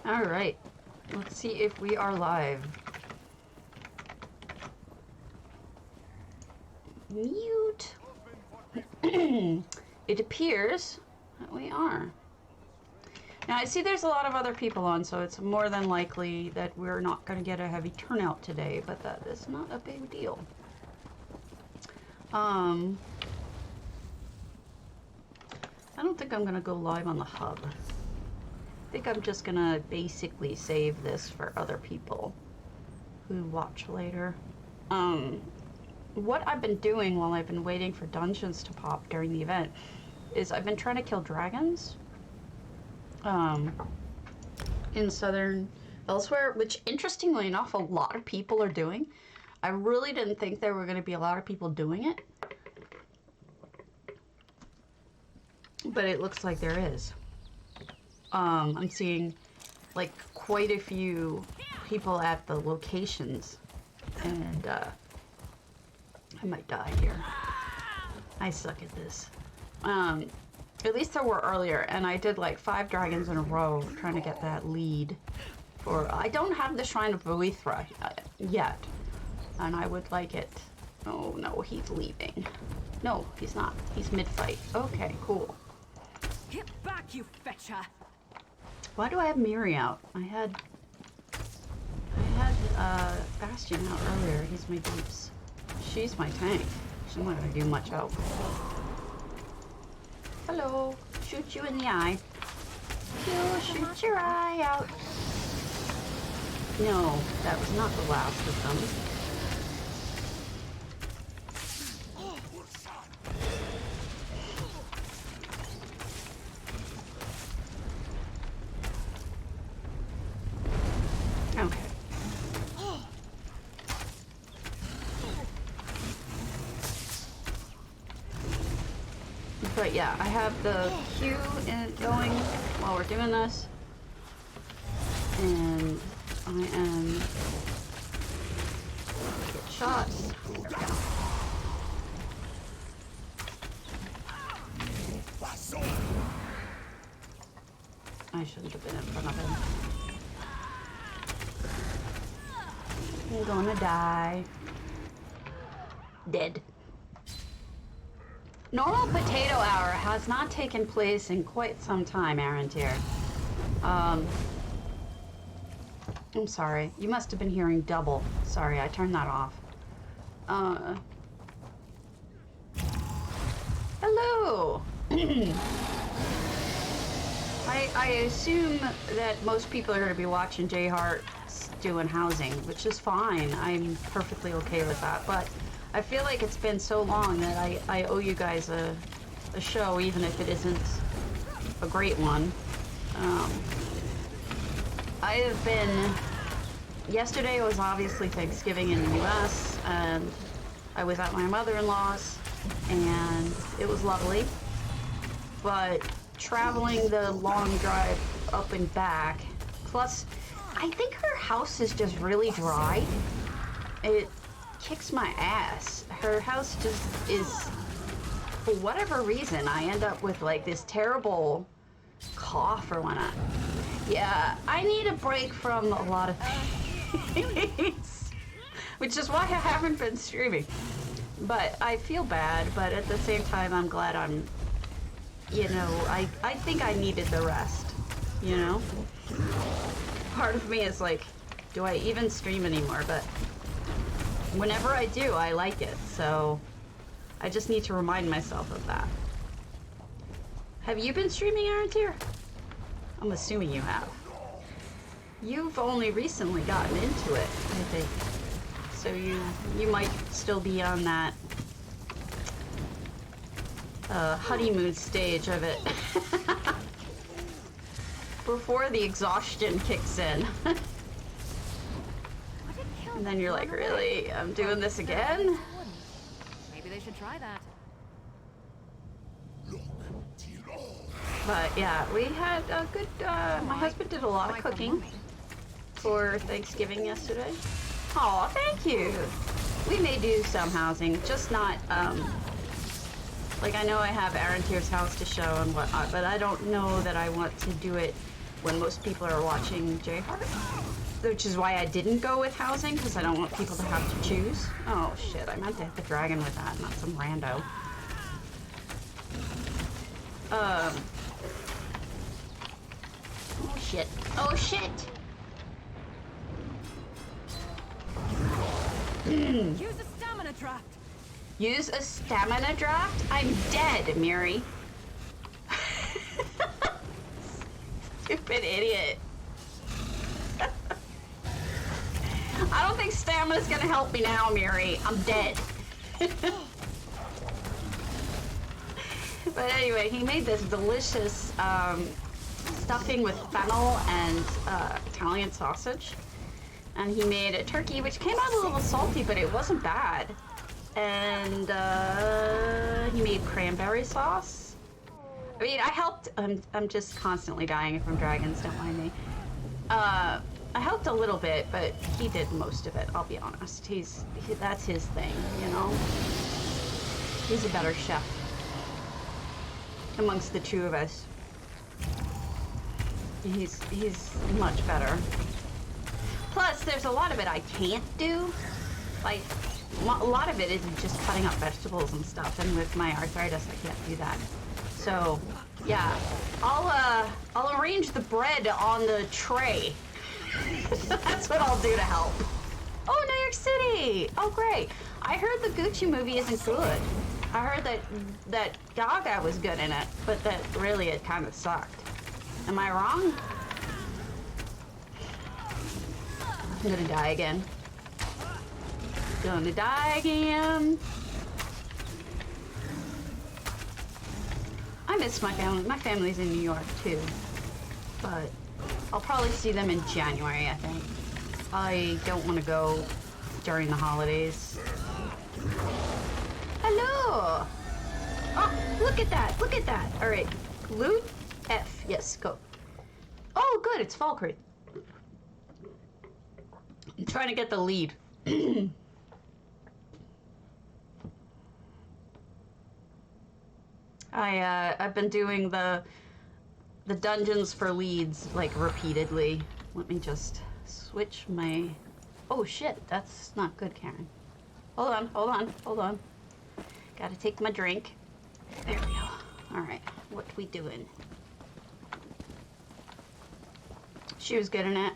Alright, let's see if we are live. Mute. It appears that we are. Now I see there's a lot of other people on, so it's more than likely that we're not going to get a heavy turnout today, but that is not a big deal. I don't think I'm going to go live on the hub. I think I'm just gonna basically save this for other people who watch later. What I've been doing while I've been waiting for dungeons to pop during the event is I've been trying to kill dragons in southern elsewhere, which interestingly enough a lot of people are doing. I really didn't think there were going to be a lot of people doing it, but it looks like there is. I'm seeing like quite a few people at the locations, and I might die here. I suck at this. At least there were earlier, and I did like 5 dragons in a row trying to get that lead. For I don't have the Shrine of Boethra yet, and I would like it. Oh no, he's leaving. No, he's not. He's mid-fight. Okay, cool. Get back, you fetcher! Why do I have Miri out? I had Bastion out earlier. He's my deeps. She's my tank. She's not gonna do much out. Hello. Shoot you in the eye. Shoot your eye out. No, that was not the last of them. But yeah, I have the queue going while we're doing this, and I am get shot. I shouldn't have been in front of him. I'm gonna die. Dead. Normal potato hour has not taken place in quite some time, Arantir. I'm sorry. You must have been hearing double. Sorry, I turned that off. Hello! I assume that most people are going to be watching J Hart doing housing, which is fine. I'm perfectly okay with that, but I feel like it's been so long that I owe you guys a show, even if it isn't a great one. I have been... Yesterday was obviously Thanksgiving in the US, and I was at my mother-in-law's, and it was lovely. But traveling the long drive up and back, plus I think her house is just really dry. It kicks my ass. Her house just is, for whatever reason, I end up with like this terrible cough or whatnot. Yeah, I need a break from a lot of things, which is why I haven't been streaming. But I feel bad, but at the same time, I'm glad I'm, you know, I think I needed the rest, you know? Part of me is like, do I even stream anymore? But whenever I do, I like it, so I just need to remind myself of that. Have you been streaming, Arantir? I'm assuming you have. You've only recently gotten into it, I think. So you might still be on that honeymoon stage of it. Before the exhaustion kicks in. And then you're like, really? I'm doing this again? Maybe they should try that. But yeah, we had a good, my husband did a lot of cooking for Thanksgiving yesterday. Oh, thank you. We may do some housing, just not, like I know I have Arantir's house to show and whatnot, but I don't know that I want to do it when most people are watching J-Heart. Which is why I didn't go with housing, because I don't want people to have to choose. Oh shit, I meant to hit the dragon with that, not some rando. Oh shit. Oh shit! Use a stamina draft. Use a stamina draft? I'm dead, Mary. Stupid idiot. I don't think stamina's gonna help me now, Mary. I'm dead. But anyway, he made this delicious stuffing with fennel and Italian sausage. And he made a turkey, which came out a little salty, but it wasn't bad. And he made cranberry sauce. I mean, I helped. I'm just constantly dying from dragons, don't mind me. I helped a little bit, but he did most of it, I'll be honest. That's his thing, you know? He's a better chef amongst the two of us. He's much better. Plus, there's a lot of it I can't do. Like, a lot of it is just cutting up vegetables and stuff, and with my arthritis, I can't do that. So, yeah, I'll arrange the bread on the tray. That's what I'll do to help. Oh, New York City! Oh, great. I heard the Gucci movie isn't good. I heard that Gaga was good in it, but that really it kind of sucked. Am I wrong? I'm gonna die again. Gonna die again. I miss my family. My family's in New York too, but I'll probably see them in January, I think. I don't want to go during the holidays. Hello! Oh, look at that! Look at that! All right, loot F. Yes, go. Oh, good. It's Valkyrie. I'm trying to get the lead. I've been doing the dungeons for leads like repeatedly. Let me just switch my. Oh shit, that's not good, Karen. Hold on, hold on, hold on. Gotta take my drink. There we go. All right, what we doing? She was good in it.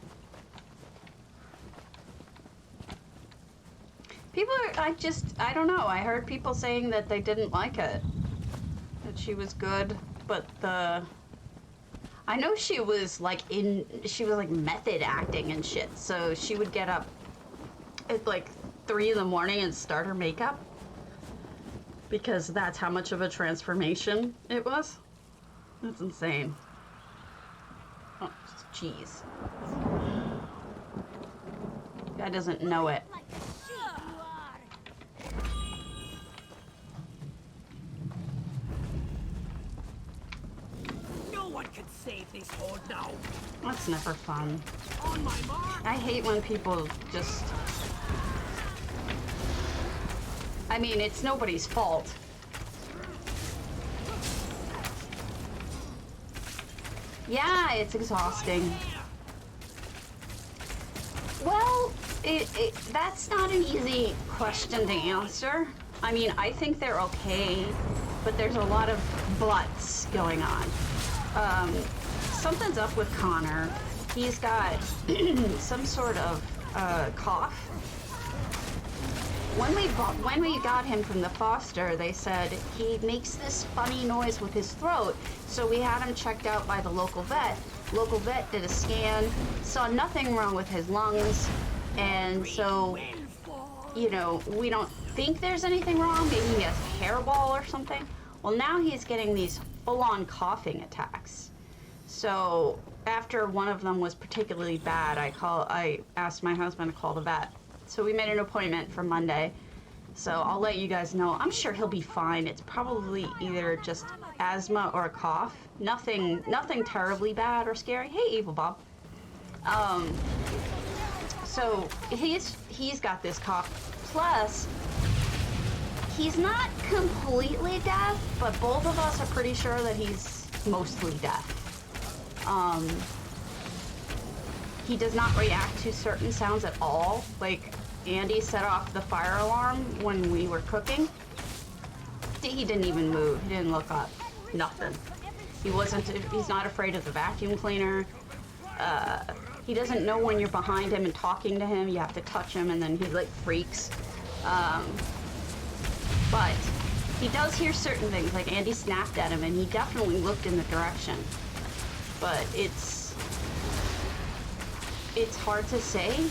People are, I don't know. I heard people saying that they didn't like it. That she was good, but I know she was like method acting and shit. So she would get up at like 3 in the morning and start her makeup. Because that's how much of a transformation it was. That's insane. Oh, jeez. Guy doesn't know it. No one can save this horde now. That's never fun. On my mark. I hate when people just... I mean, it's nobody's fault. Yeah, it's exhausting. Well, that's not an easy question to answer. I mean, I think they're okay, but there's a lot of buts going on. Something's up with Connor. He's got some sort of cough. When we got him from the foster, they said he makes this funny noise with his throat. So we had him checked out by the local vet. Local vet did a scan, saw nothing wrong with his lungs, and so, you know, we don't think there's anything wrong. Maybe he has a hairball or something. Well, now he's getting these full-on coughing attacks. So after one of them was particularly bad, I asked my husband to call the vet. So we made an appointment for Monday. So I'll let you guys know. I'm sure he'll be fine. It's probably either just asthma or a cough. Nothing terribly bad or scary. Hey, Evil Bob. So he's got this cough. Plus, he's not completely deaf, but both of us are pretty sure that he's mostly deaf. he does not react to certain sounds at all. Like, Andy set off the fire alarm when we were cooking. He didn't even move. He didn't look up. Nothing. He's not afraid of the vacuum cleaner. He doesn't know when you're behind him and talking to him. You have to touch him and then he like freaks. But he does hear certain things. Like Andy snapped at him and he definitely looked in the direction. But it's hard to say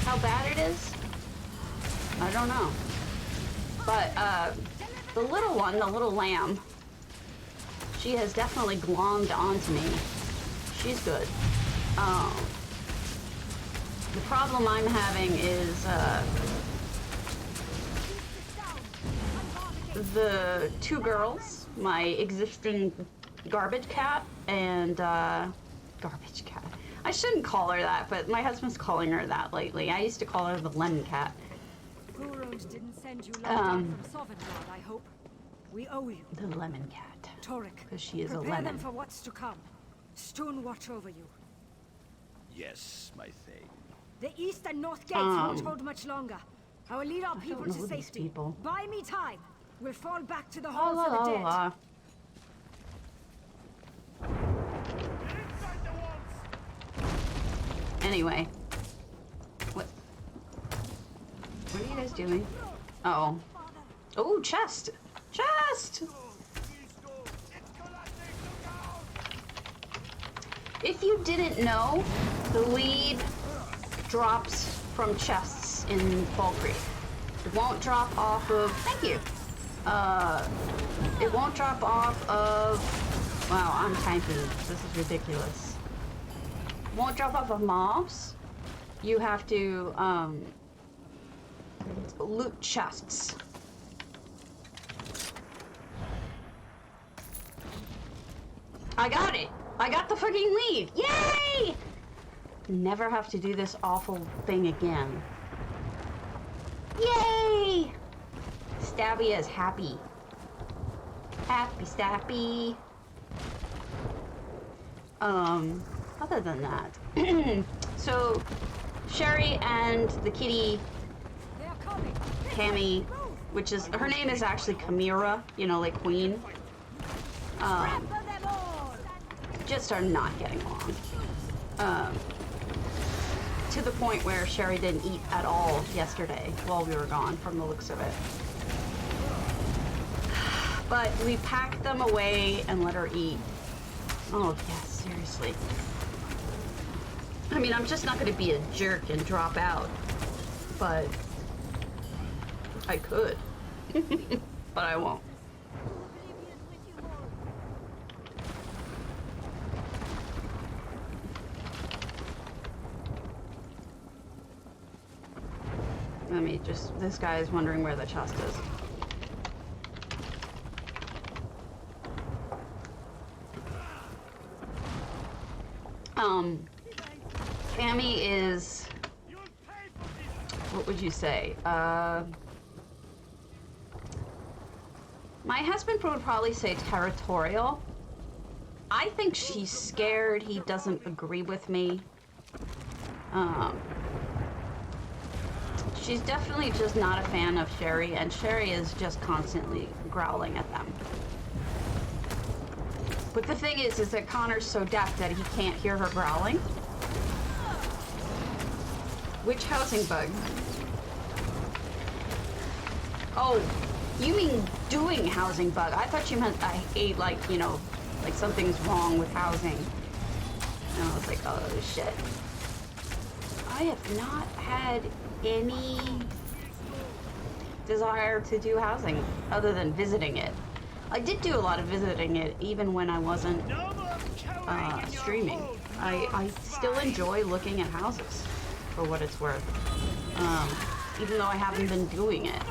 how bad it is. I don't know. But the little one, the little lamb, she has definitely glommed onto me. She's good. The problem I'm having is the two girls, my existing garbage cat and garbage cat. I shouldn't call her that, but my husband's calling her that lately. I used to call her the lemon cat. Gurus didn't send you from Sovngarde, I hope. We owe you. The lemon cat. Torek, because she is a prepare them lemon. for what's to come. Stone watch over you. Yes, my thing. The east and north gates won't hold much longer. I will lead our people don't to know these safety. people. Buy me time. We'll fall back to the La, halls la, of the la, dead. la. Anyway. What are you guys doing? Oh. Oh, chest! Chest! If you didn't know, the lead drops from chests in Fall Creek. It won't drop off of... Thank you! It won't drop off of... Wow, I'm typing. This is ridiculous. It won't drop off of mobs. You have to, loot chests. I got it! I got the fucking lead! Yay! Never have to do this awful thing again. Yay! Stabby is happy. Happy Stappy. Other than that. So, Sherry and the kitty, Cammy, which is, her name is actually Chimera, you know, like Queen. Just are not getting along. To the point where Sherry didn't eat at all yesterday while we were gone, from the looks of it. But we packed them away and let her eat. Oh, yes, seriously. I mean, I'm just not going to be a jerk and drop out. But I could. But I won't. Let me just... This guy is wondering where the chest is. Cammy is... What would you say? My husband would probably say territorial. I think she's scared he doesn't agree with me. She's definitely just not a fan of Sherry, and Sherry is just constantly growling at them. But the thing is that Connor's so deaf that he can't hear her growling. Which housing bug? Oh, you mean doing housing bug. I thought you meant I ate, like, you know, like something's wrong with housing. And I was like, oh shit. I have not had any desire to do housing other than visiting it. I did do a lot of visiting it even when I wasn't streaming. I still enjoy looking at houses for what it's worth, even though I haven't been doing it.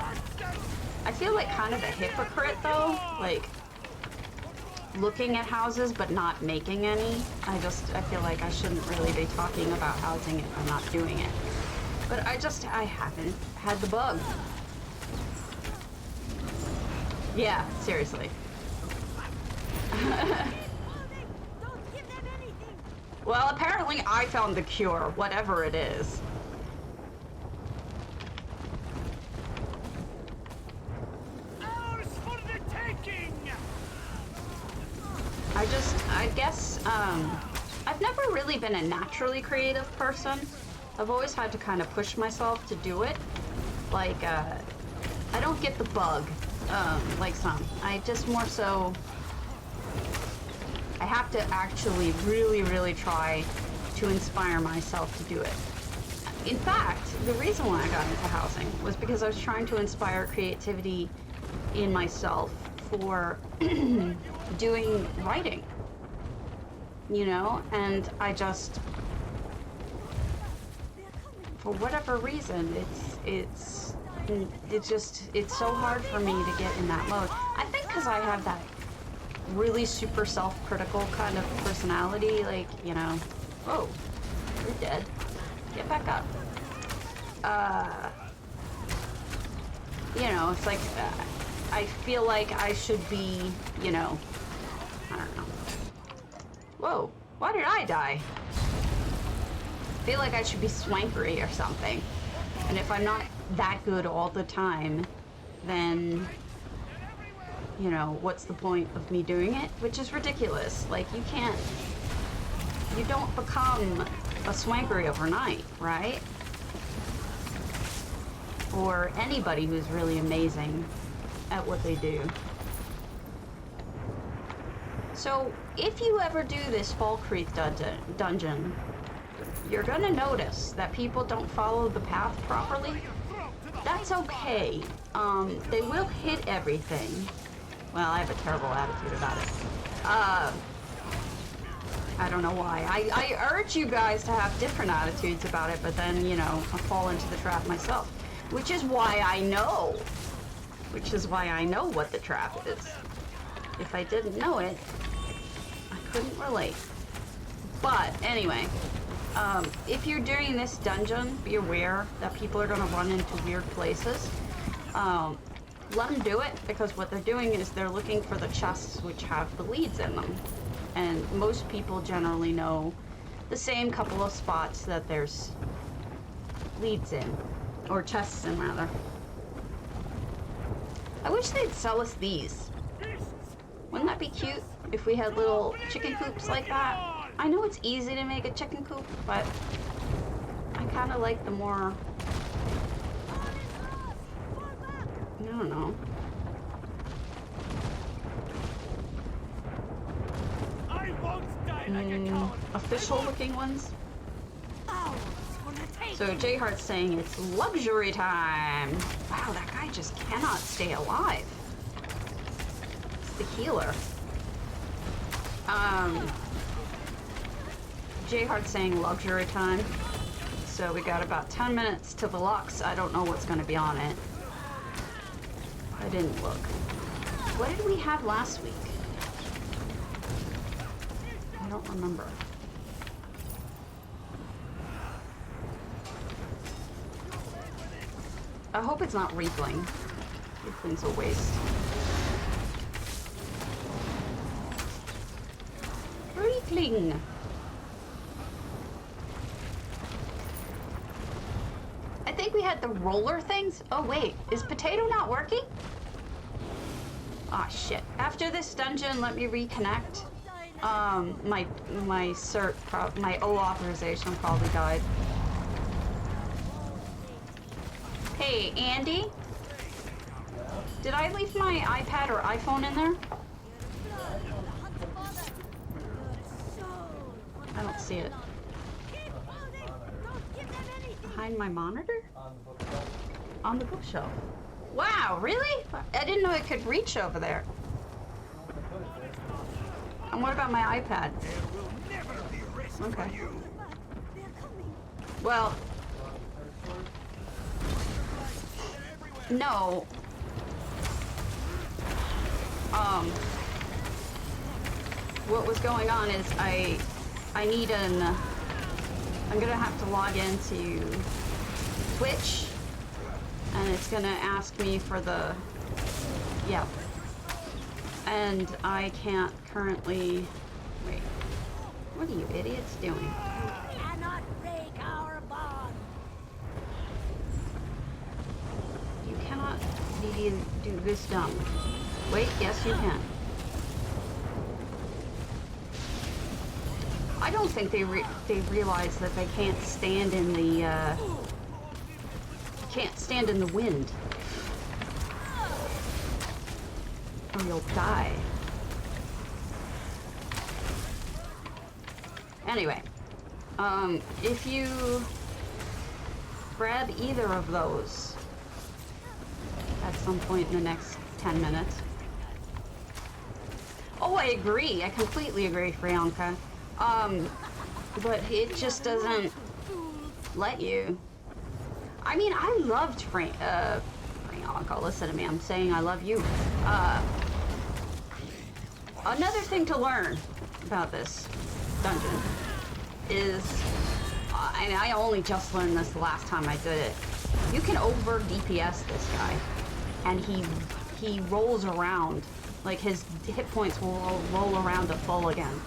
I feel like kind of a hypocrite though, like looking at houses but not making any. I feel like I shouldn't really be talking about housing if I'm not doing it. But I haven't had the bug. Yeah, seriously. Well, apparently I found the cure, whatever it is. Ours for the taking! I guess, I've never really been a naturally creative person. I've always had to kind of push myself to do it. Like, I don't get the bug, like some. I just more so, I have to actually really, really try to inspire myself to do it. In fact, the reason why I got into housing was because I was trying to inspire creativity in myself for doing writing, you know, and I just, for whatever reason, it's so hard for me to get in that mode. I think because I have that really super self-critical kind of personality, like, you know, whoa, you're dead. Get back up. You know, it's like, I feel like I should be, you know, I don't know. Whoa, why did I die? I feel like I should be swankery or something. And if I'm not that good all the time, then, you know, what's the point of me doing it? Which is ridiculous. Like, you don't become a swankery overnight, right? Or anybody who's really amazing at what they do. So, if you ever do this Fall Creek dungeon, you're gonna notice that people don't follow the path properly. That's okay. They will hit everything. Well, I have a terrible attitude about it. I don't know why. I urge you guys to have different attitudes about it, but then, you know, I fall into the trap myself. Which is why I know. Which is why I know what the trap is. If I didn't know it, I couldn't relate. But, anyway. If you're doing this dungeon, be aware that people are going to run into weird places. Let them do it, because what they're doing is they're looking for the chests which have the leads in them. And most people generally know the same couple of spots that there's leads in. Or chests in, rather. I wish they'd sell us these. Wouldn't that be cute if we had little chicken coops like that? I know it's easy to make a chicken coop, but I kind of like the more, I don't know. I won't die like a coward. Official looking ones. So J Heart's saying it's luxury time. Wow, that guy just cannot stay alive. It's the healer. J Heart's saying luxury time. So we got about 10 minutes to the Lux. I don't know what's going to be on it. I didn't look. What did we have last week? I don't remember. I hope it's not Reapling. Reapling's a waste. Reapling! I think we had the roller things. Oh wait, is Potato not working? Ah, shit. After this dungeon, let me reconnect. My O authorization probably died. Hey, Andy? Did I leave my iPad or iPhone in there? I don't see it. Behind my monitor? On the bookshelf. Wow, really? I didn't know it could reach over there. And what about my iPad? Okay. Well, no. What was going on is I need I'm gonna have to log into Twitch, and it's gonna ask me for the, yeah. And I can't currently, wait. What are you idiots doing? Cannot break our bond. You cannot do this dumb. Wait, yes you can. I don't think they realize that they can't stand in the wind, or you'll die. Anyway, if you grab either of those at some point in the next 10 minutes. Oh, I agree. I completely agree, Frianka. But it just doesn't let you. I mean, I loved Frianka. Listen to me. I'm saying I love you. Another thing to learn about this dungeon is, and I only just learned this the last time I did it, you can over DPS this guy, and he rolls around, like his hit points will roll around to full again.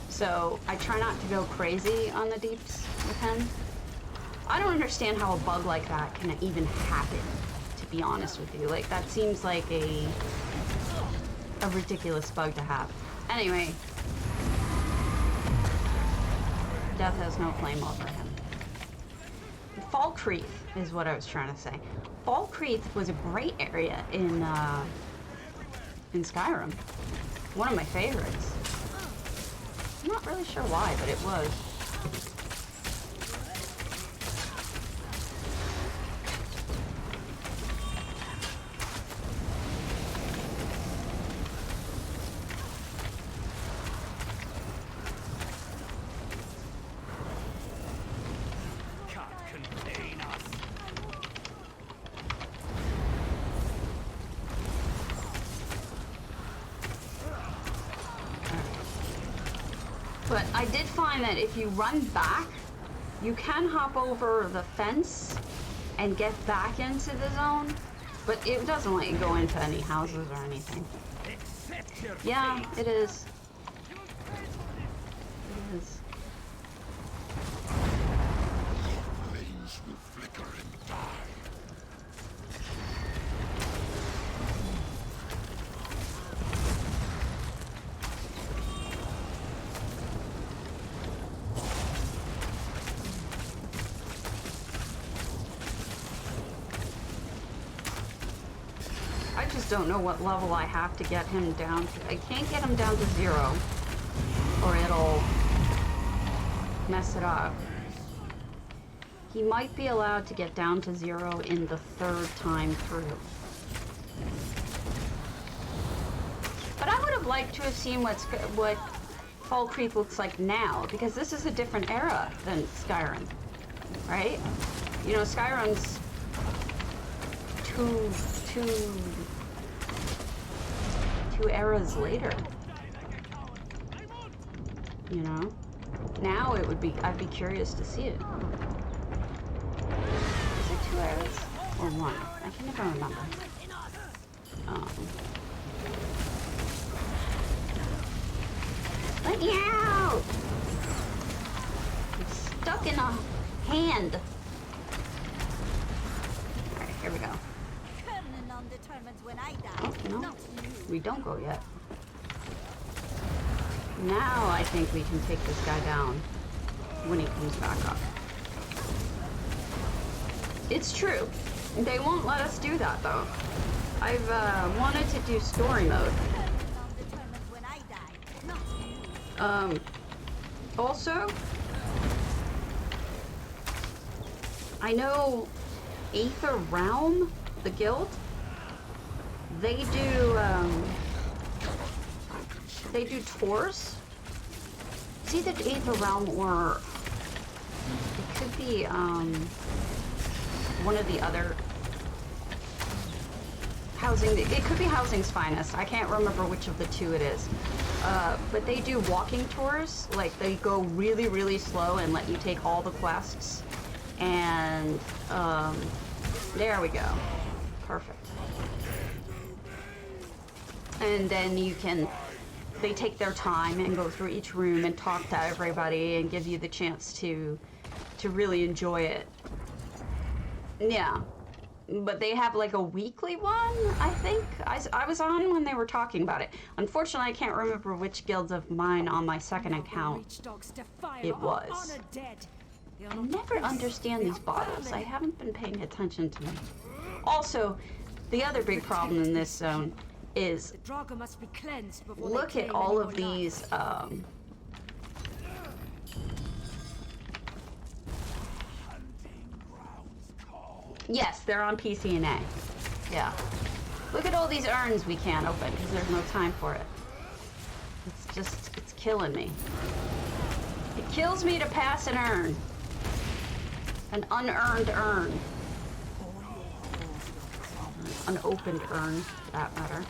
So I try not to go crazy on the deeps with him. I don't understand how a bug like that can even happen, to be honest with you. Like, that seems like a ridiculous bug to have. Anyway, death has no claim over him. Falkreath is what I was trying to say. Falkreath was a great area in Skyrim. One of my favorites. I'm not really sure why, but it was. But I did find that if you run back, you can hop over the fence and get back into the zone, but it doesn't let you go into any houses or anything. Yeah, it is. It is. Flames will flicker and die. I just don't know what level I have to get him down to. I can't get him down to 0, or it'll mess it up. He might be allowed to get down to 0 in the 3rd time through. But I would have liked to have seen what Falkreath looks like now, because this is a different era than Skyrim, right? You know, Skyrim's two eras later. You know? Now it would be, I'd be curious to see it. Is it 2 eras? Or 1? I can never remember. Let me out! I'm stuck in a hand. Alright, here we go. When I die, Oh, no. not you. We don't go yet. Now I think we can take this guy down when he comes back up. It's true. They won't let us do that, though. I've wanted to do story mode. Also, I know Aether Realm, the guild, they do tours. It's either Aether Realm or it could be one of the other housing. It could be Housing's Finest. I can't remember which of the two it is. But they do walking tours. Like, they go really, really slow and let you take all the quests. And there we go. Perfect. And then you can they take their time and go through each room and talk to everybody and give you the chance to really enjoy it. Yeah. But they have like a weekly one, I think. I was on when they were talking about it. Unfortunately, I can't remember which guilds of mine on my second account it was. I never understand these bottles. I haven't been paying attention to them. Also, the other big problem in this zone is look at all of these yes, they're on PC and A. Yeah. Look at all these urns we can't open because there's no time for it. It's killing me. It kills me to pass an urn. An unearned urn. Unopened urn, for that matter.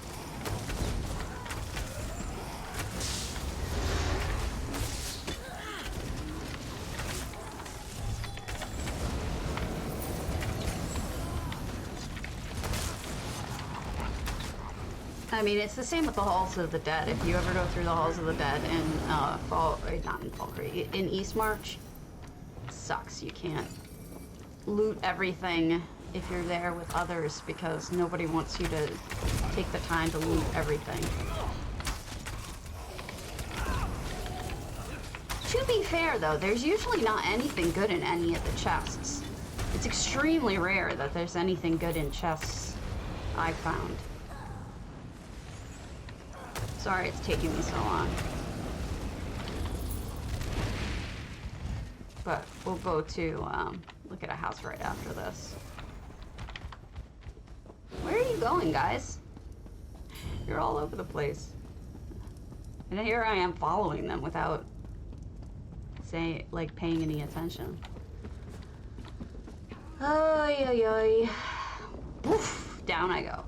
I mean, it's the same with the Halls of the Dead. If you ever go through the Halls of the Dead in not in Fall Creek, in East March, it sucks. You can't loot everything if you're there with others because nobody wants you to take the time to loot everything. To be fair, though, there's usually not anything good in any of the chests. It's extremely rare that there's anything good in chests I've found. Sorry it's taking me so long. But we'll go to look at a house right after this. Where are you going, guys? You're all over the place. And here I am following them without paying any attention. Oy, oy, oy. Woof, down I go.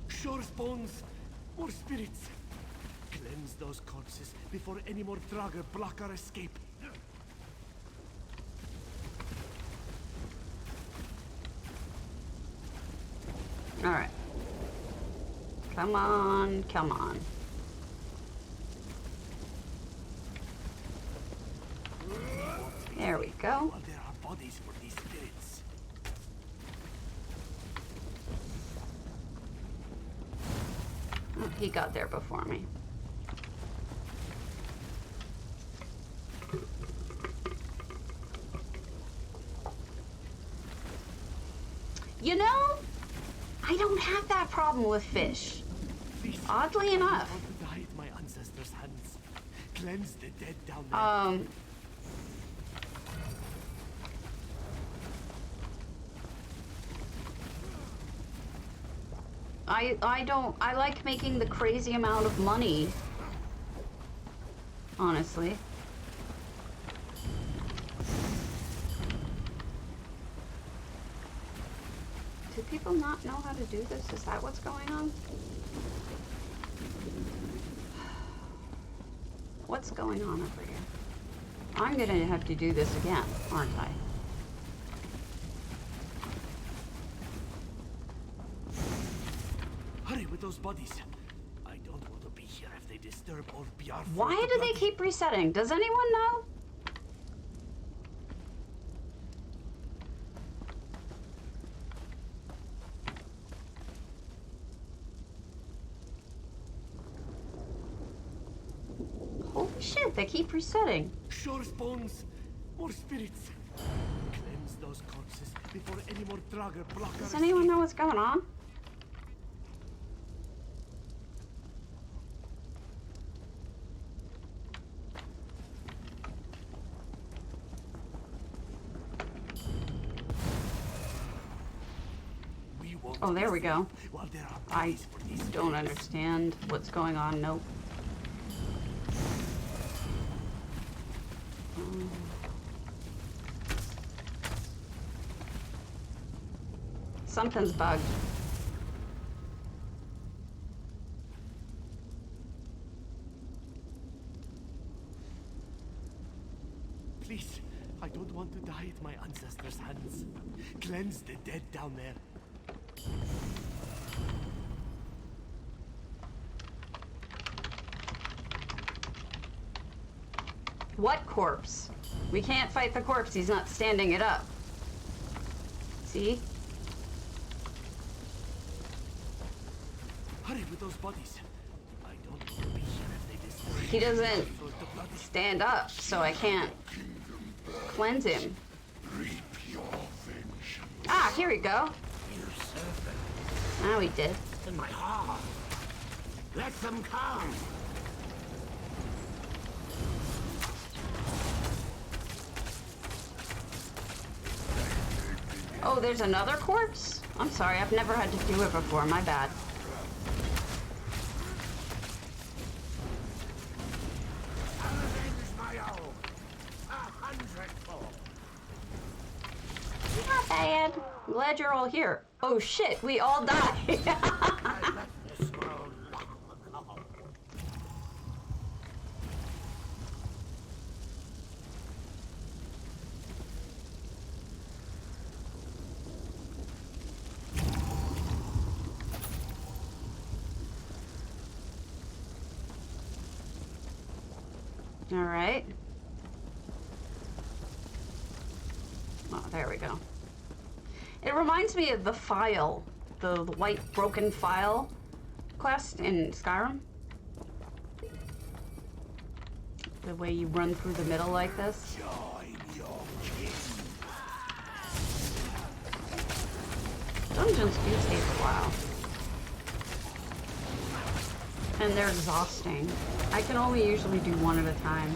Sure bones, more spirits. Cleanse those corpses before any more Draugr block our escape. Alright. Come on, come on. There we go. Well, there are bodies for these spirits. Oh, he got there before me. You know, I don't have that problem with fish. Please, Oddly enough. I want to die at my ancestors' hands. Cleanse the dead down there. I like making the crazy amount of money, honestly. Do people not know how to do this? Is that what's going on? What's going on over here? I'm gonna have to do this again, aren't I? Hurry with those bodies. I don't want to be here if they disturb old Bjarf. Why do they keep resetting? Does anyone know? Holy shit, they keep resetting. Sure bones, more spirits. Cleanse those corpses before any more Draugr block our Does anyone know what's going on? Oh, there we go. I don't understand what's going on. Nope. Something's bugged. Please, I don't want to die at my ancestors' hands. Cleanse the dead down there. What corpse? We can't fight the corpse. He's not standing it up. See? Hurry with those bodies. I don't want to be here if they destroy. He doesn't stand up, so I can't cleanse him. Reap your vengeance. Ah, here we go. Dear serpent Now he did. in my heart. Let them come. Oh, there's another corpse? I'm sorry, I've never had to do it before. My bad. Not bad. I'm glad you're all here. Oh shit, we all die. All right. Oh, there we go. It reminds me of the file, the white broken file quest in Skyrim. The way you run through the middle like this. Join your king. Dungeons do take a while. And they're exhausting. I can only usually do one at a time.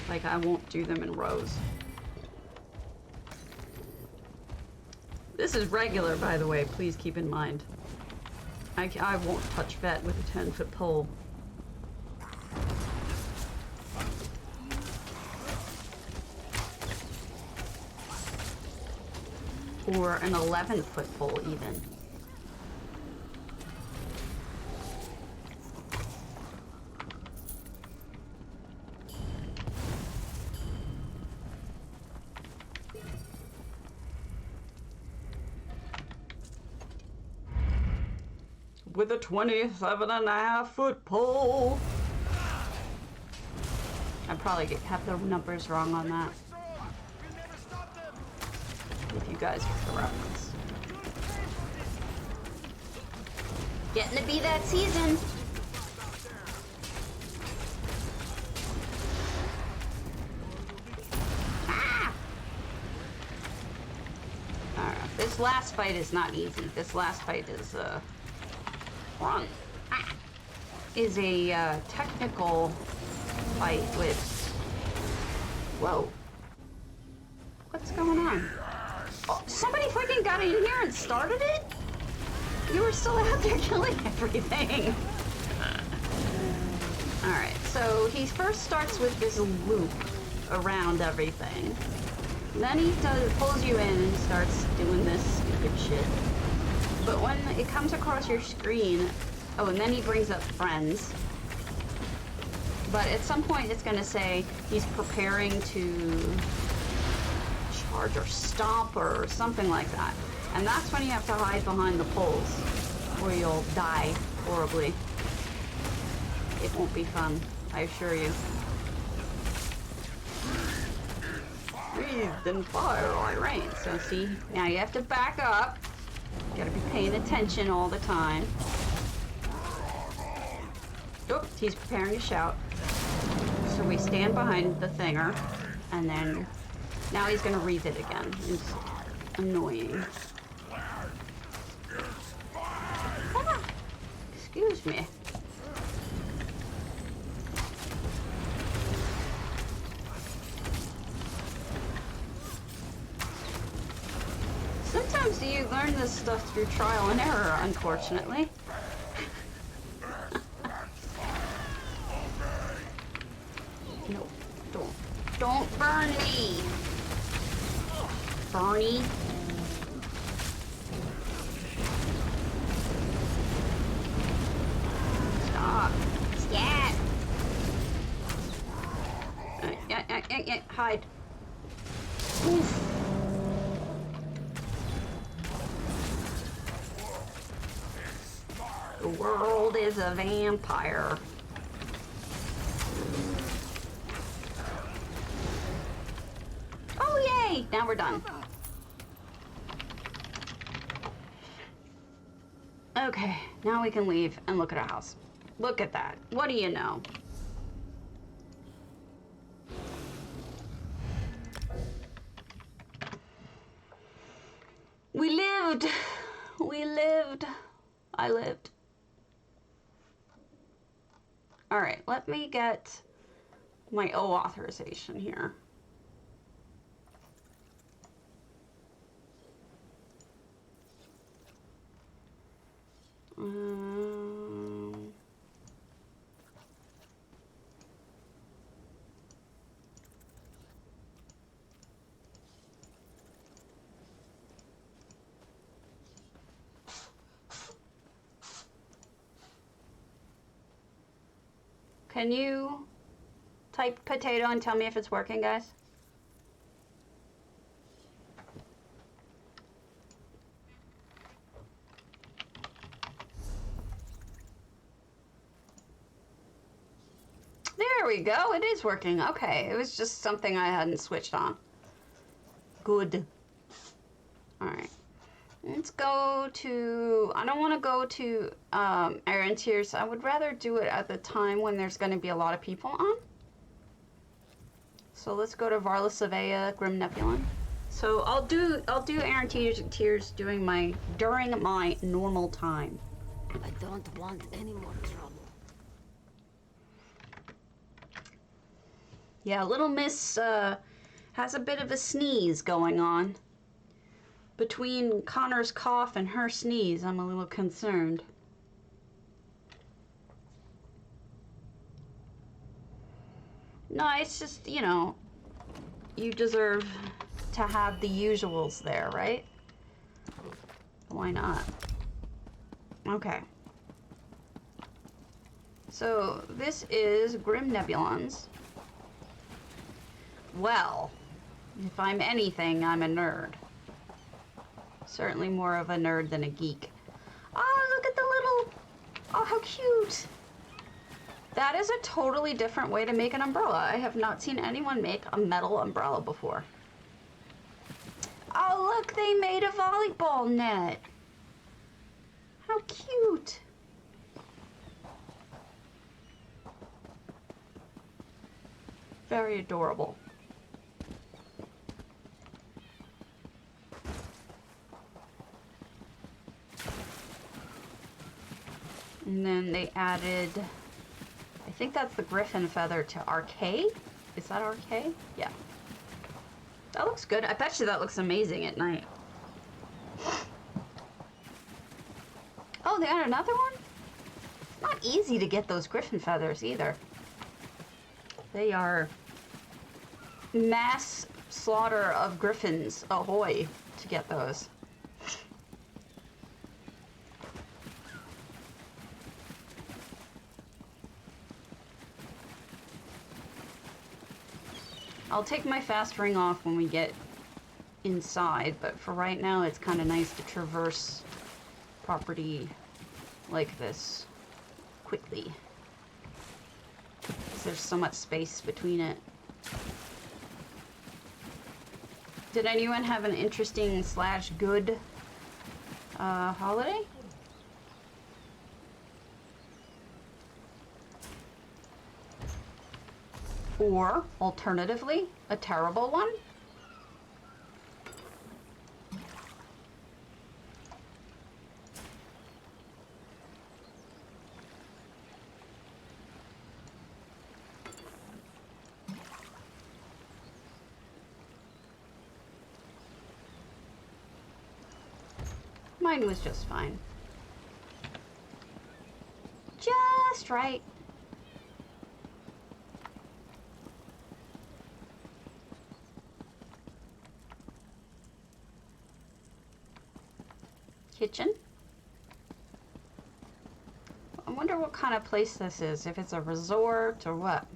Like, I won't do them in rows. This is regular, by the way, please keep in mind. I won't touch Vet with a 10-foot pole. Or an 11-foot pole, even. With a 27.5-foot pole. I probably have the numbers wrong on that. If you guys get the reference. Getting to be that season. Ah! Alright, this last fight is not easy. This last fight is, run. Ah! Is a, technical fight with... Whoa. What's going on? Oh, somebody freaking got in here and started it? You were still out there killing everything. Alright, so he first starts with this loop around everything. Then he pulls you in and starts doing this stupid shit. But when it comes across your screen, oh, and then he brings up friends. But at some point it's gonna say he's preparing to charge or stomp or something like that. And that's when you have to hide behind the poles, or you'll die horribly. It won't be fun, I assure you. Breathed in fire like rain. So see, now you have to back up. You gotta be paying attention all the time. Oh, he's preparing to shout. So we stand behind the thinger, and then now he's gonna read it again. It's annoying. Ah, excuse me. Sometimes you learn this stuff through trial and error, unfortunately. No, don't burn me, Bernie. Stop. Scat. Yeah, hide. Oof. The world is a vampire. now we're done. Okay, now we can leave and look at our house. Look at that. What do you know? We lived. We lived. I lived. All right, let me get my O authorization here. Can you type potato and tell me if it's working, guys? There we go. It is working. Okay. It was just something I hadn't switched on. Good. All right. Let's go to... I don't want to go to Iron Tears. I would rather do it at the time when there's going to be a lot of people on. So let's go to Varla Savea, Grim Nebulon. So I'll do Iron Tears during my normal time. I don't want any more trouble. Yeah, Little Miss has a bit of a sneeze going on. Between Connor's cough and her sneeze, I'm a little concerned. No, it's just, you know, you deserve to have the usuals there, right? Why not? Okay. So, this is Grim Nebulon's. Well, if I'm anything, I'm a nerd. Certainly more of a nerd than a geek. Oh, look at the little... Oh, how cute. That is a totally different way to make an umbrella. I have not seen anyone make a metal umbrella before. Oh, look, they made a volleyball net. How cute. Very adorable. And then they added, I think that's the griffin feather to Arcade. Is that Arcade? Yeah. That looks good. I bet you that looks amazing at night. Oh, they added another one? It's not easy to get those griffin feathers either. They are mass slaughter of griffins, ahoy, to get those. I'll take my fast ring off when we get inside, but for right now it's kind of nice to traverse property like this quickly. Because there's so much space between it. Did anyone have an interesting / good holiday? Or, alternatively, a terrible one? Mine was just fine. Just right. Kitchen. I wonder what kind of place this is, if it's a resort or what.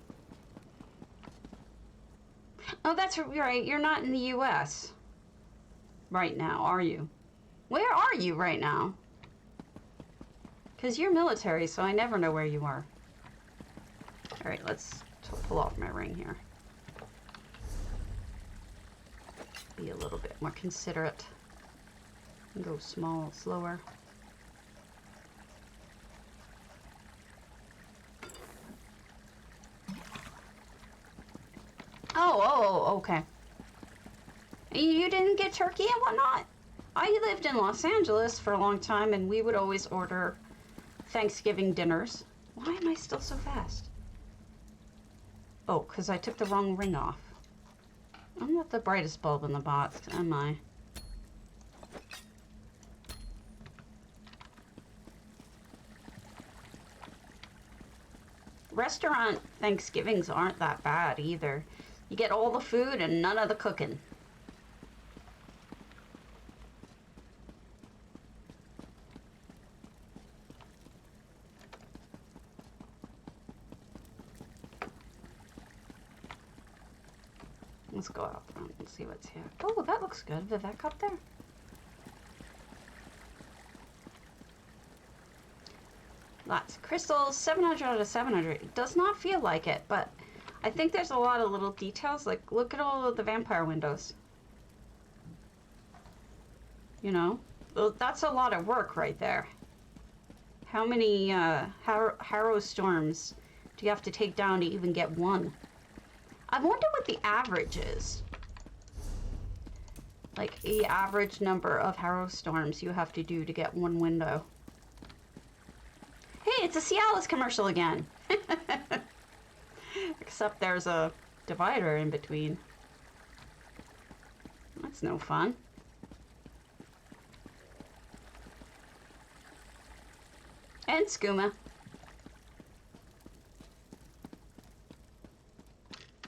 Oh, that's right, you're not in the US right now, are you? Where are you right now? Because you're military, so I never know where you are. All right, let's pull off my ring here. be a little bit more considerate and go slower. Oh, okay. You didn't get turkey and whatnot? I lived in Los Angeles for a long time, and we would always order Thanksgiving dinners. Why am I still so fast? Oh, because I took the wrong ring off. I'm not the brightest bulb in the box, am I? Restaurant Thanksgivings aren't that bad either. You get all the food and none of the cooking. Let's go out front and see what's here. Oh, that looks good. Vivek up there. Lots of crystals. 700 out of 700. It does not feel like it, but I think there's a lot of little details. Like, look at all of the vampire windows. You know? That's a lot of work right there. How many Harrow Storms do you have to take down to even get one? I wonder what the average is. Like, the average number of Harrow Storms you have to do to get one window. Hey, it's a Cialis commercial again. Except there's a divider in between. That's no fun. And skooma.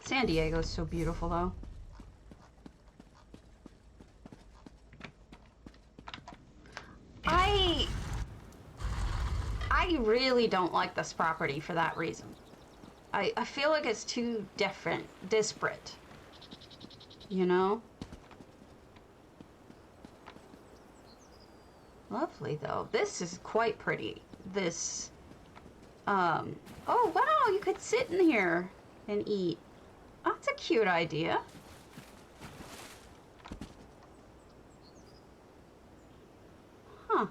San Diego's so beautiful, though. I really don't like this property for that reason. I feel like it's too disparate. You know? Lovely, though. This is quite pretty. This, oh, wow, you could sit in here and eat. That's a cute idea. Huh.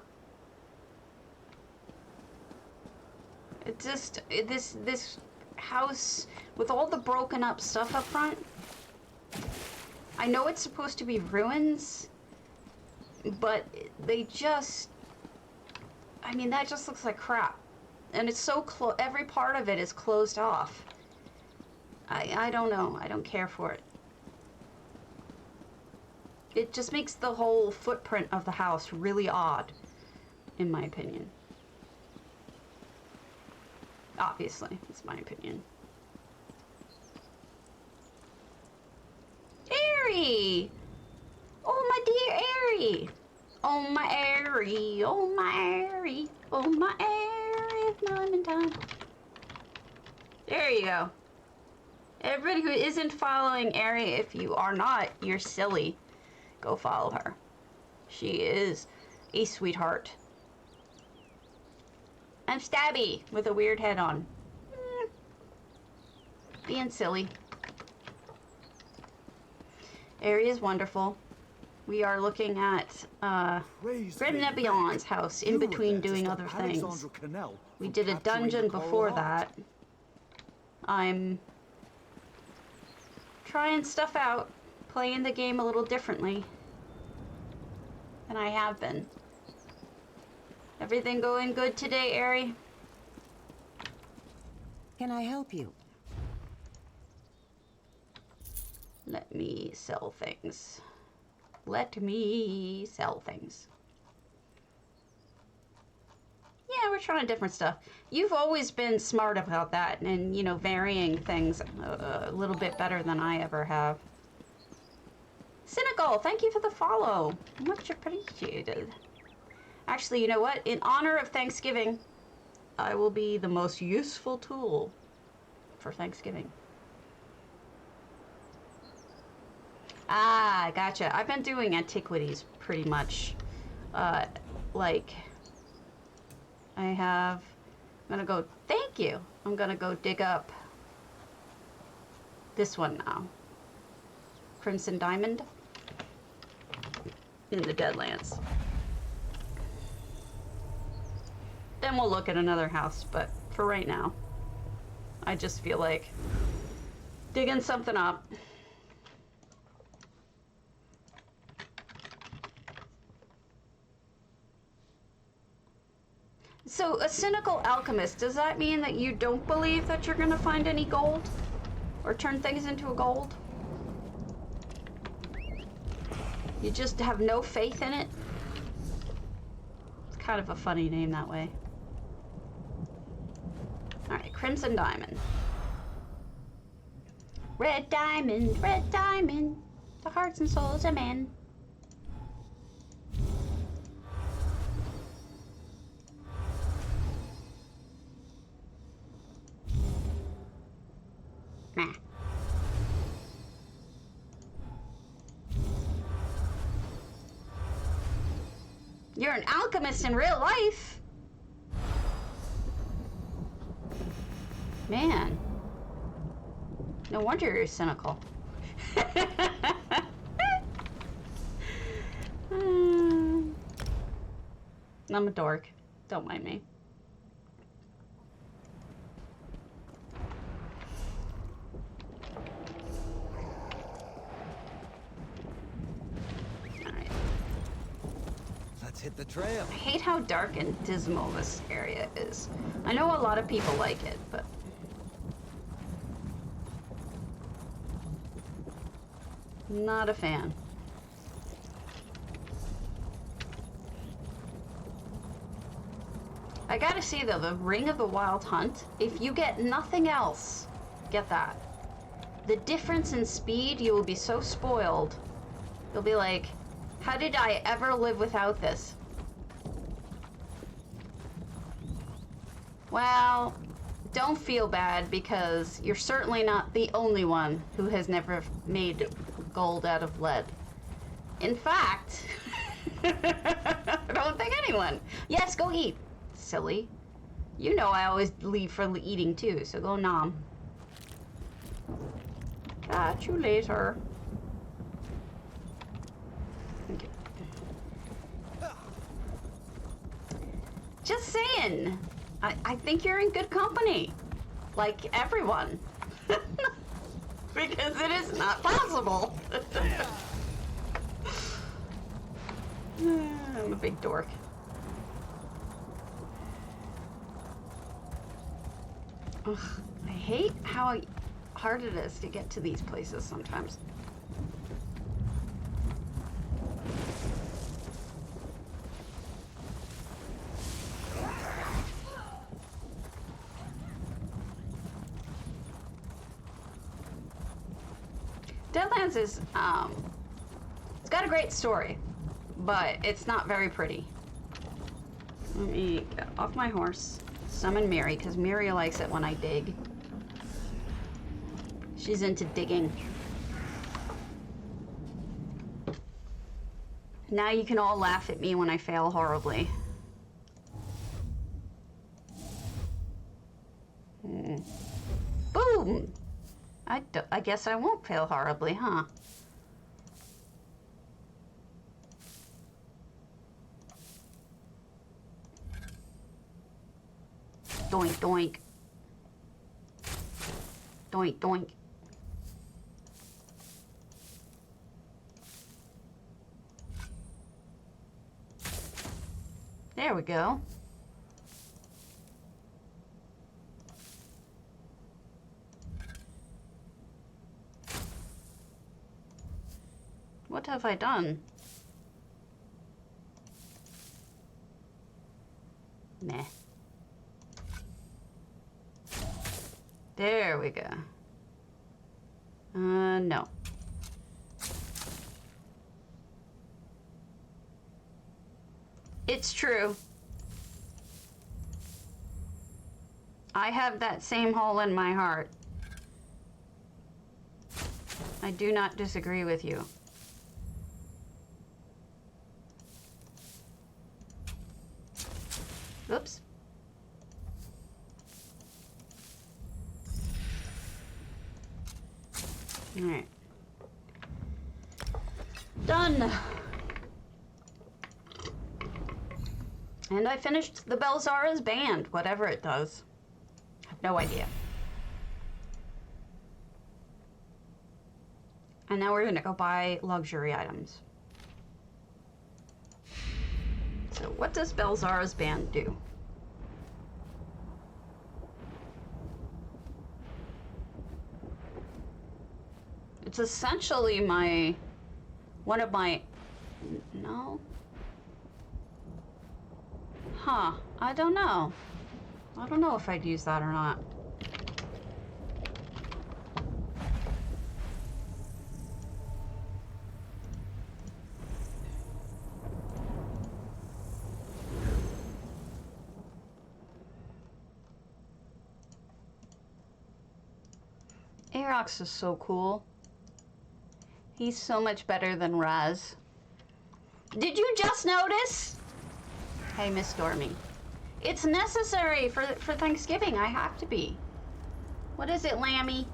It just, this house with all the broken up stuff up front. I know it's supposed to be ruins, but they just, I mean, that just looks like crap. And it's so every part of it is closed off. I don't know. I don't care for it. It just makes the whole footprint of the house really odd, in my opinion. Obviously, it's my opinion. Airy! Oh, my dear Airy! Oh, my Airy! Oh, my Airy! Oh, my Airy! Moment time. There you go. Everybody who isn't following Airy, if you are not, you're silly. Go follow her. She is a sweetheart. I'm Stabby with a weird head on. Being silly. Airy is wonderful. We are looking at Grim Nebulon's house in between doing other things. We did a dungeon before that. I'm trying stuff out, playing the game a little differently than I have been. Everything going good today, Airy? Can I help you? Let me sell things. Let me sell things. Yeah, we're trying different stuff. You've always been smart about that and, you know, varying things a little bit better than I ever have. Cynical, thank you for the follow. Much appreciated. Actually, you know what? In honor of Thanksgiving, I will be the most useful tool for Thanksgiving. Ah, gotcha. I've been doing antiquities pretty much. Like, I have, I'm gonna go, thank you. I'm gonna go dig up this one now. Crimson Diamond. in the Deadlands. Then we'll look at another house, but for right now, I just feel like digging something up. So, a cynical alchemist, does that mean that you don't believe that you're gonna find any gold? Or turn things into a gold? You just have no faith in it? It's kind of a funny name that way. Alright, Crimson Diamond. Red diamond, the hearts and souls of men. Nah. You're an alchemist in real life. Man. No wonder you're cynical. I'm a dork. Don't mind me. Alright. Let's hit the trail. I hate how dark and dismal this area is. I know a lot of people like it, but... not a fan. I gotta say though, the Ring of the Wild Hunt, if you get nothing else, get that. The difference in speed, you will be so spoiled. You'll be like, how did I ever live without this? Well, don't feel bad because you're certainly not the only one who has never made gold out of lead. In fact, I don't think anyone. Yes, go eat. Silly. You know I always leave for eating too, so go nom. Catch you later. Okay. Just saying. I think you're in good company. Like everyone. Because it is not possible. I'm a big dork. Ugh, I hate how hard it is to get to these places sometimes. Deadlands is, it's got a great story, but it's not very pretty. Let me get off my horse, summon Mary, because Mary likes it when I dig. She's into digging. Now you can all laugh at me when I fail horribly. Boom! I guess I won't fail horribly, huh? Doink, doink. Doink, doink. There we go. What have I done? Meh. There we go. No. It's true. I have that same hole in my heart. I do not disagree with you. Oops. All right. Done. And I finished the Belzara's band, whatever it does. I have no idea. And now we're gonna go buy luxury items. So what does Belzara's band do? It's essentially one of my, no? Huh, I don't know. I don't know if I'd use that or not. Arox is so cool. He's so much better than Raz. Did you just notice? Hey, Miss Stormy. It's necessary for Thanksgiving. I have to be. What is it, Lammy?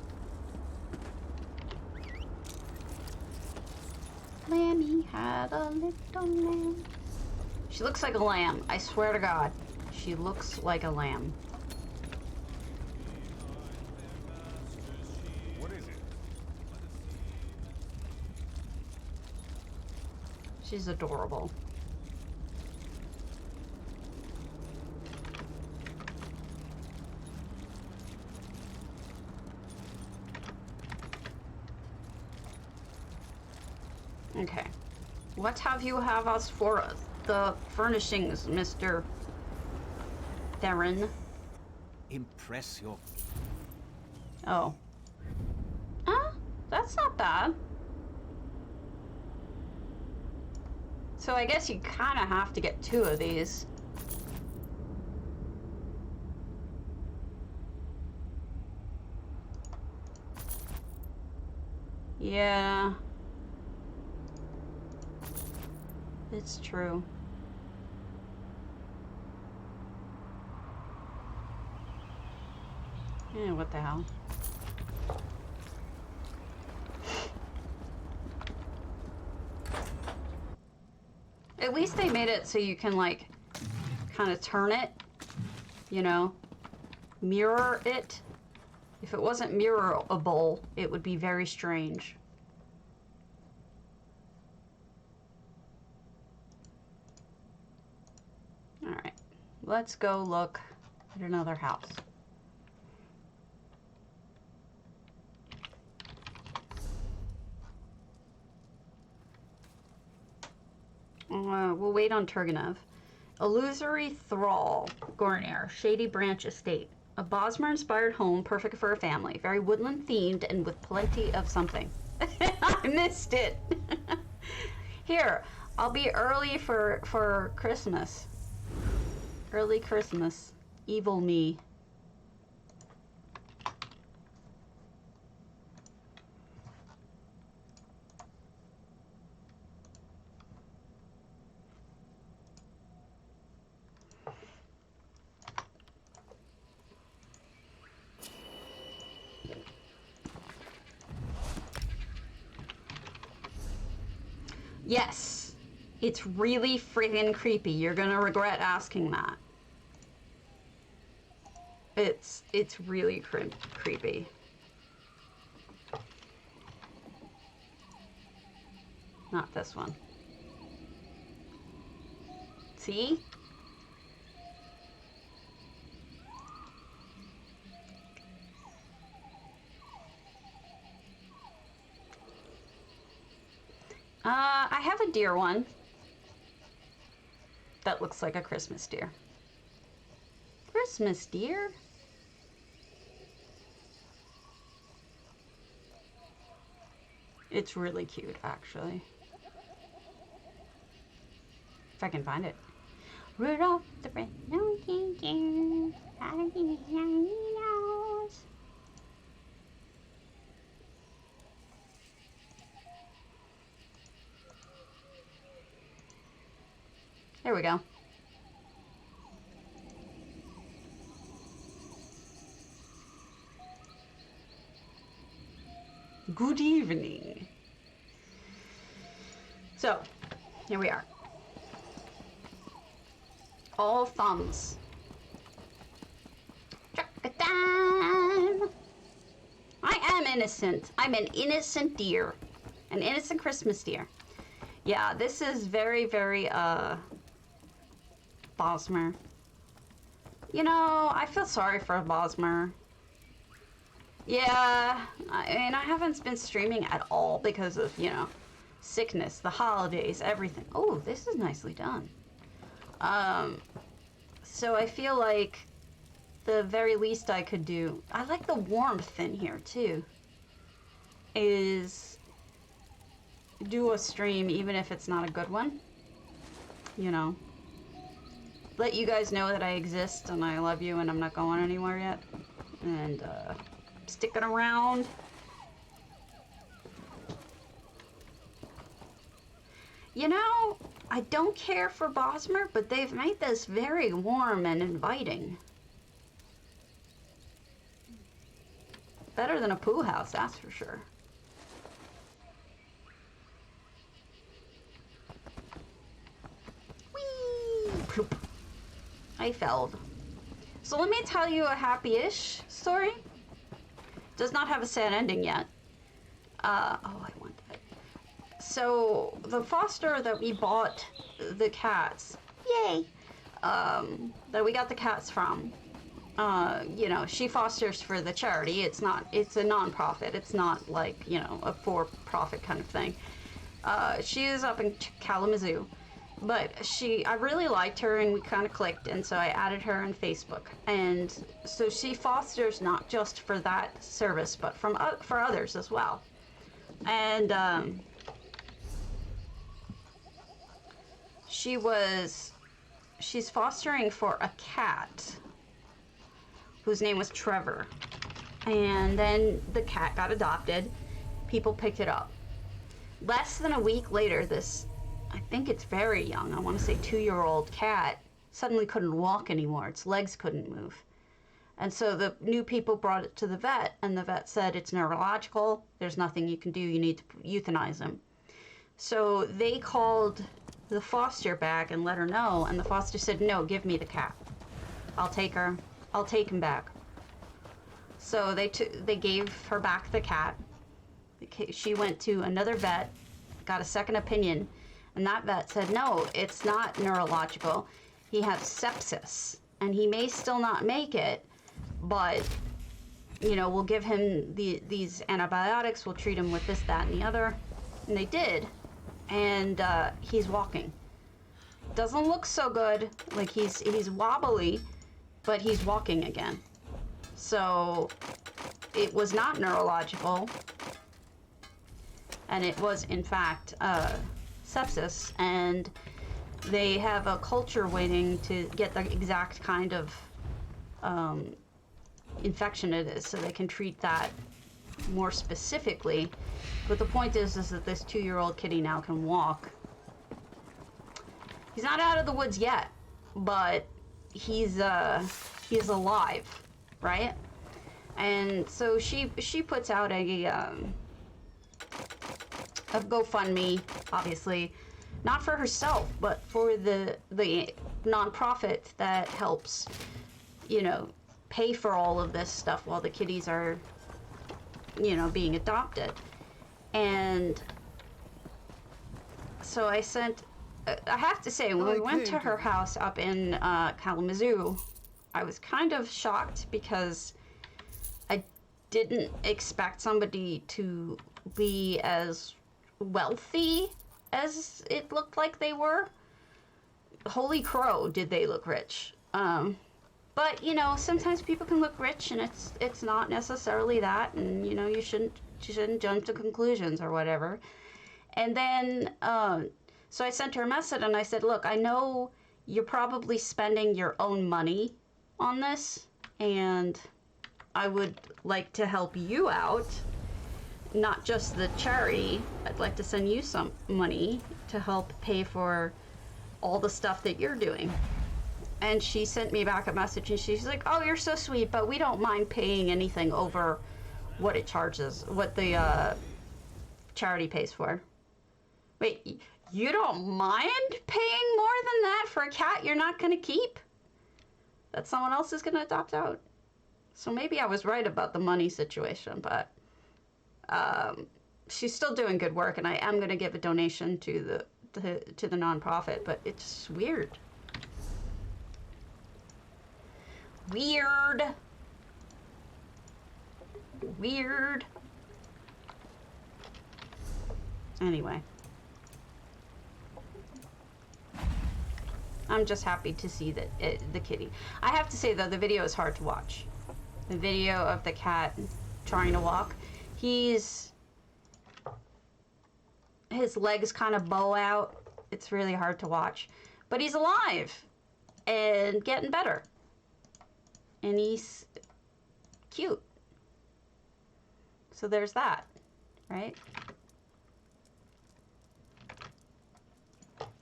Lammy had a little lamb. She looks like a lamb. I swear to God. She looks like a lamb. What is it? She's adorable. Okay. What have you have us for the furnishings, Mr. Theron? Impress your... Oh. That's not bad. So I guess you kind of have to get 2 of these. Yeah. It's true. Yeah, what the hell? At least they made it so you can, like, kind of turn it, you know, mirror it. If it wasn't mirrorable, it would be very strange. All right, let's go look at another house. We'll wait on Turgenev. Illusory Thrall, Goronir, Shadybranch Estate. A Bosmer-inspired home, perfect for a family. Very woodland-themed and with plenty of something. I missed it. Here, I'll be early for Christmas. Early Christmas. Evil me. Yes, it's really freaking creepy. You're gonna regret asking that. It's really creepy. Not this one. See? I have a deer one. That looks like a Christmas deer. Christmas deer? It's really cute, actually. If I can find it. Rudolph the red-nosed reindeer, had his shiny nose. There we go. Good evening. So, here we are. All thumbs. Truck-a-dime. I am innocent. I'm an innocent deer. An innocent Christmas deer. Yeah, this is very, very, Bosmer. You know, I feel sorry for Bosmer. Yeah, I haven't been streaming at all because of, you know, sickness, the holidays, everything. Oh, this is nicely done. So I feel like the very least I could do, I like the warmth in here too, is do a stream even if it's not a good one, you know. Let you guys know that I exist and I love you and I'm not going anywhere yet. And, sticking around. You know, I don't care for Bosmer, but they've made this very warm and inviting. Better than a poo house, that's for sure. Whee! Ploop. I felled. So let me tell you a happy-ish story. Does not have a sad ending yet. Oh, I want that. So the foster that we bought the cats, yay, that we got the cats from, you know, she fosters for the charity. It's a non-profit. It's not like, you know, a for-profit kind of thing. She is up in Kalamazoo. But I really liked her and we kind of clicked, and so I added her on Facebook. And so she fosters not just for that service, but for others as well. And she's fostering for a cat whose name was Trevor. And then the cat got adopted. People picked it up. Less than a week later, I think it's very young, I want to say 2-year-old cat suddenly couldn't walk anymore. Its legs couldn't move. And so the new people brought it to the vet, and the vet said it's neurological. There's nothing you can do. You need to euthanize him. So they called the foster back and let her know, and the foster said, no, give me the cat. I'll take her. I'll take him back. So they gave her back the cat. She went to another vet, got a second opinion, and that vet said, no, it's not neurological. He has sepsis, and he may still not make it, but, you know, we'll give him these antibiotics, we'll treat him with this, that, and the other. And they did, and he's walking. Doesn't look so good, like he's wobbly, but he's walking again. So it was not neurological, and it was, in fact, sepsis, and they have a culture waiting to get the exact kind of infection it is, so they can treat that more specifically. But the point is that this 2-year-old kitty now can walk. He's not out of the woods yet, but he's alive, right? And so she puts out a GoFundMe, obviously, not for herself, but for the nonprofit that helps, you know, pay for all of this stuff while the kitties are, you know, being adopted. And so I have to say, when we went to her house up in Kalamazoo, I was kind of shocked because I didn't expect somebody to be as wealthy as it looked like they were. Holy crow, did they look rich. But, you know, sometimes people can look rich and it's not necessarily that, and, you know, you shouldn't jump to conclusions or whatever. And then, so I sent her a message and I said, look, I know you're probably spending your own money on this, and I would like to help you out, not just the charity. I'd like to send you some money to help pay for all the stuff that you're doing. And she sent me back a message and she's like, oh, you're so sweet, but we don't mind paying anything over what it charges, what the charity pays for. Wait, You don't mind paying more than that for a cat you're not going to keep? That someone else is going to adopt out? So maybe I was right about the money situation, but she's still doing good work, and I am going to give a donation to the nonprofit, but it's weird. Weird. Weird. Anyway. I'm just happy to see that the kitty. I have to say though, the video is hard to watch. The video of the cat trying to walk. His legs kind of bow out. It's really hard to watch. But he's alive and getting better. And he's cute. So there's that, right?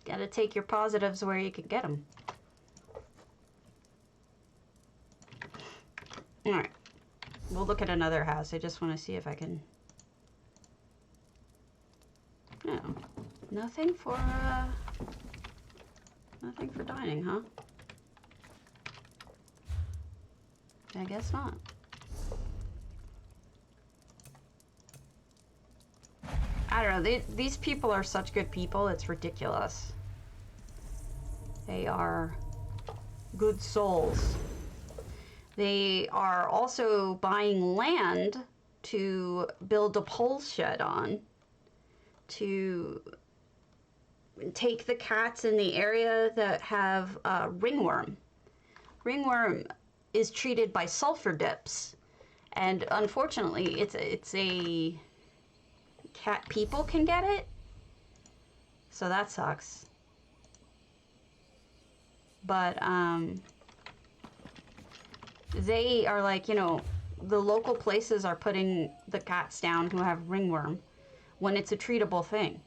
Gotta take your positives where you can get them. Alright. We'll look at another house. I just want to see if I can... No. Nothing for dining, huh? I guess not. I don't know. These people are such good people. It's ridiculous. They are good souls. They are also buying land to build a pole shed on, to take the cats in the area that have ringworm. Ringworm is treated by sulfur dips, and unfortunately it's a cat people can get it, so that sucks. But they are like, you know, the local places are putting the cats down who have ringworm when it's a treatable thing.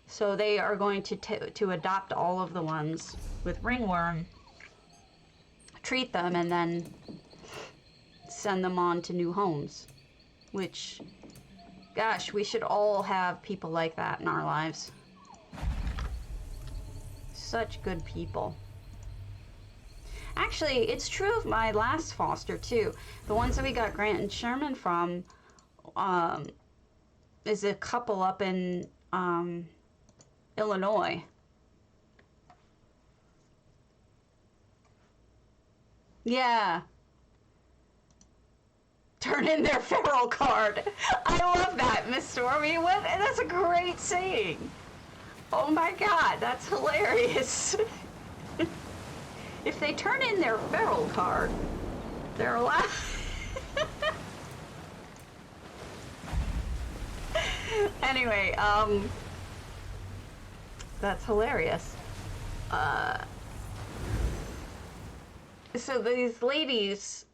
So they are going to adopt all of the ones with ringworm, treat them, and then send them on to new homes. Which, gosh, we should all have people like that in our lives. Such good people. Actually, it's true of my last foster too. The ones that we got Grant and Sherman from is a couple up in Illinois. Yeah. Turn in their feral card. I love that, Miss Stormy. That's a great saying. Oh my God, that's hilarious. If they turn in their feral card, they're allowed. Anyway, that's hilarious. So these ladies,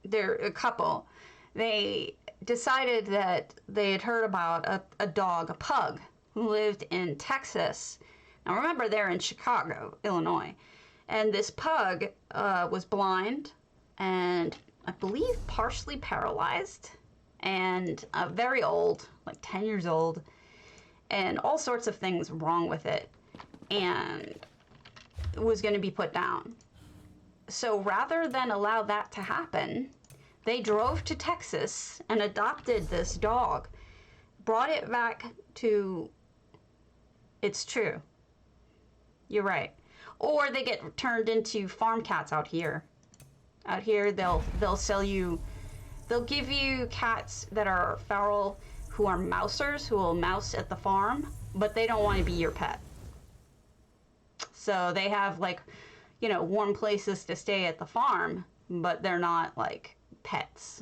they're a couple. They decided that they had heard about a dog, a pug, who lived in Texas. Now remember, they're in Chicago, Illinois. And this pug was blind and I believe partially paralyzed and very old, like 10 years old, and all sorts of things wrong with it, and was going to be put down. So rather than allow that to happen, they drove to Texas and adopted this dog, brought it back to... It's true. You're right. Or they get turned into farm cats out here. Out here, they'll sell you... They'll give you cats that are feral, who are mousers, who will mouse at the farm, but they don't want to be your pet. So they have, like, you know, warm places to stay at the farm, but they're not, like, pets.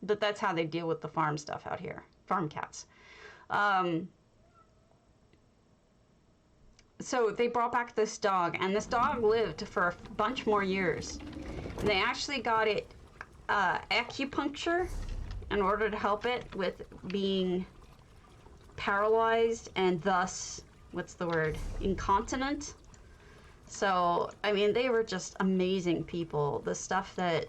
But that's how they deal with the farm stuff out here. Farm cats. So they brought back this dog, and this dog lived for a bunch more years. And they actually got it acupuncture in order to help it with being paralyzed and thus, what's the word, incontinent. So, I mean, they were just amazing people. The stuff that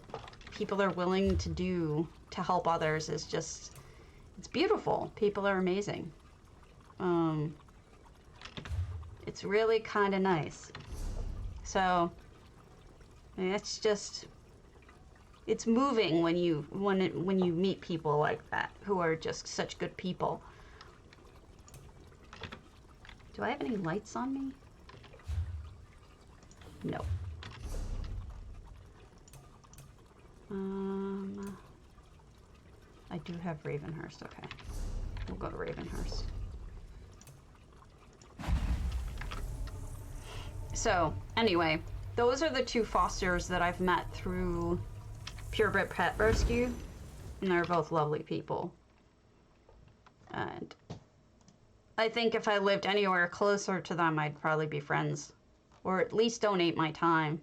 people are willing to do to help others is just, it's beautiful. People are amazing. It's really kind of nice. So it's just, it's moving when you meet people like that who are just such good people. Do I have any lights on me? No. I do have Ravenhurst. Okay, we'll go to Ravenhurst. So, anyway, those are the two fosters that I've met through Purebred Pet Rescue, and they're both lovely people. And I think if I lived anywhere closer to them, I'd probably be friends, or at least donate my time.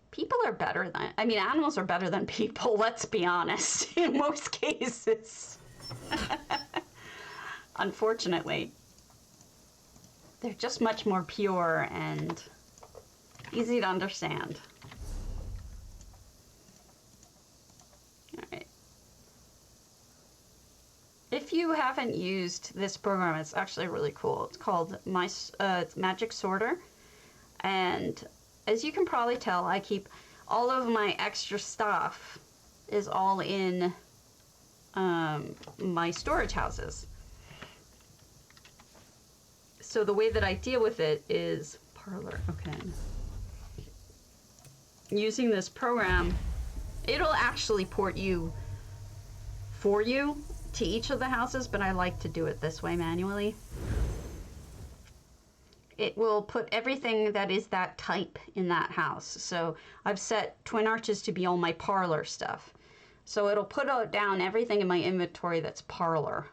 People are better than, I mean, animals are better than people, let's be honest, in most cases. Unfortunately. They're just much more pure and easy to understand. Alright. If you haven't used this program, it's actually really cool. It's called Magic Sorter. And as you can probably tell, I keep all of my extra stuff is all in my storage houses. So the way that I deal with it is Parlor. Okay. Using this program, it'll actually port you for you to each of the houses, but I like to do it this way manually. It will put everything that is that type in that house. So I've set Twin Arches to be all my Parlor stuff. So it'll put down everything in my inventory that's Parlor.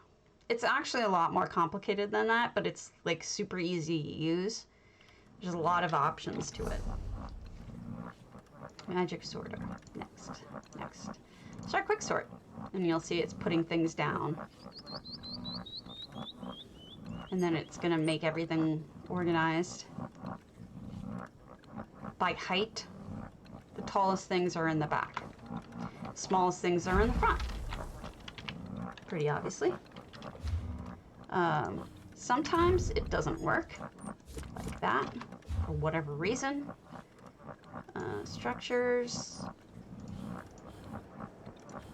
It's actually a lot more complicated than that, but it's like super easy to use. There's a lot of options to it. Magic Sorter. Next. Start Quick Sort. And you'll see it's putting things down. And then it's gonna make everything organized by height. The tallest things are in the back. The smallest things are in the front. Pretty obviously. Sometimes it doesn't work like that for whatever reason. Structures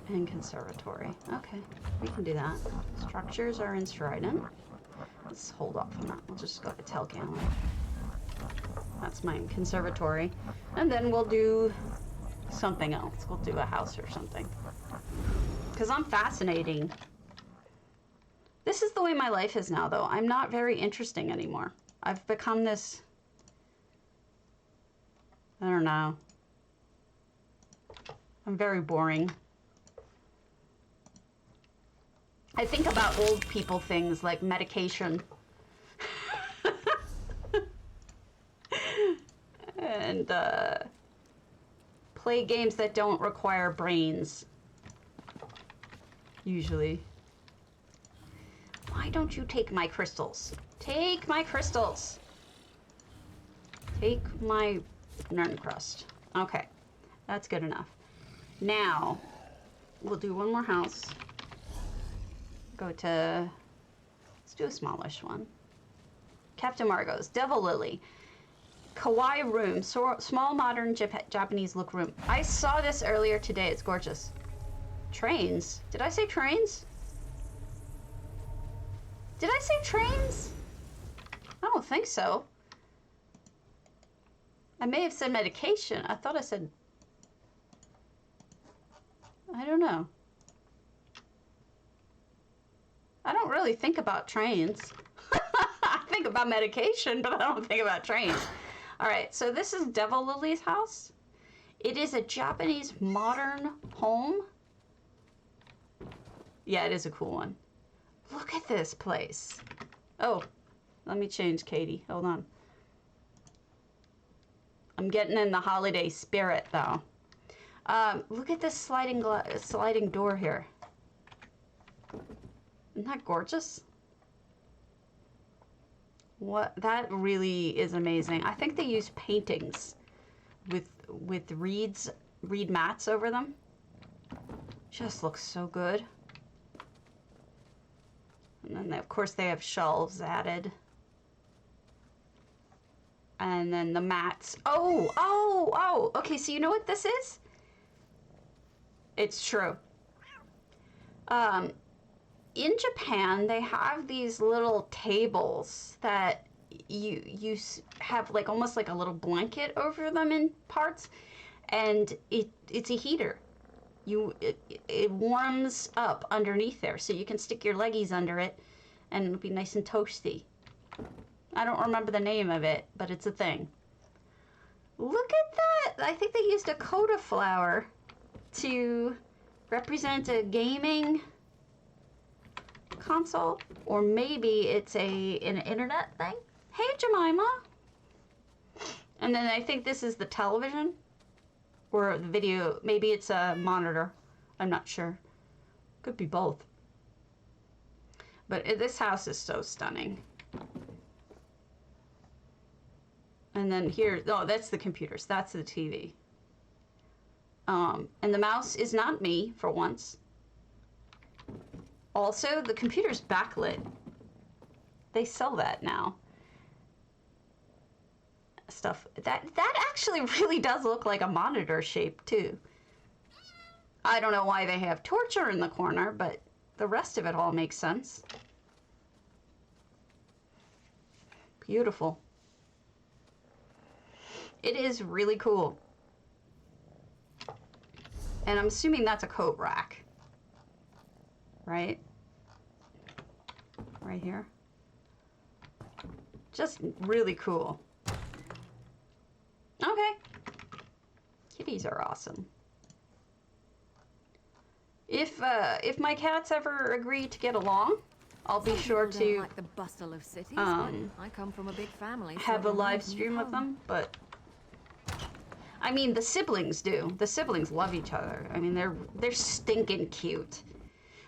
and conservatory. Okay, we can do that. Structures are in Strident. Let's hold off on that. We'll just go to Telcan. That's my conservatory. And then we'll do something else. We'll do a house or something. Because I'm fascinating. This is the way my life is now, though. I'm not very interesting anymore. I've become this... I don't know. I'm very boring. I think about old people things like medication. And play games that don't require brains. Usually. Why don't you take my crystals? Take my crystals! Take my Nern Crust. Okay, that's good enough. Now, we'll do one more house. Go to, let's do a smallish one. Captain Margot's Devillily. Kawaii Room, small modern Japanese look room. I saw this earlier today, it's gorgeous. Trains? Did I say trains? Did I say trains? I don't think so. I may have said medication. I thought I said... I don't know. I don't really think about trains. I think about medication, but I don't think about trains. Alright, so this is Devilily's house. It is a Japanese modern home. Yeah, it is a cool one. Look at this place. Oh, let me change Katie. Hold on. I'm getting in the holiday spirit, though. Look at this sliding door here. Isn't that gorgeous? What? That really is amazing. I think they use paintings with reed mats over them. Just looks so good. And then And of course they have shelves added. And then the mats. Oh, okay, so you know what this is? It's true. In Japan, they have these little tables that you have like almost like a little blanket over them in parts, and it's a heater. It warms up underneath there, so you can stick your leggies under it, and it'll be nice and toasty. I don't remember the name of it, but it's a thing. Look at that! I think they used a coda flower to represent a gaming console, or maybe it's an internet thing. Hey, Jemima! And then I think this is the television, or the video. Maybe it's a monitor. I'm not sure. Could be both. But this house is so stunning. And then here, oh, that's the computers. That's the TV. And the mouse is not me, for once. Also, the computer's backlit. They sell that now. Stuff. That actually really does look like a monitor shape, too. I don't know why they have torture in the corner, but the rest of it all makes sense. Beautiful. It is really cool. And I'm assuming that's a coat rack. Right? Right here. Just really cool. Okay. Kitties are awesome. If my cats ever agree to get along, I'll be sure to like the bustle of cities, I come from a big family, have a live stream of them, but I mean the siblings do. The siblings love each other. I mean they're stinking cute.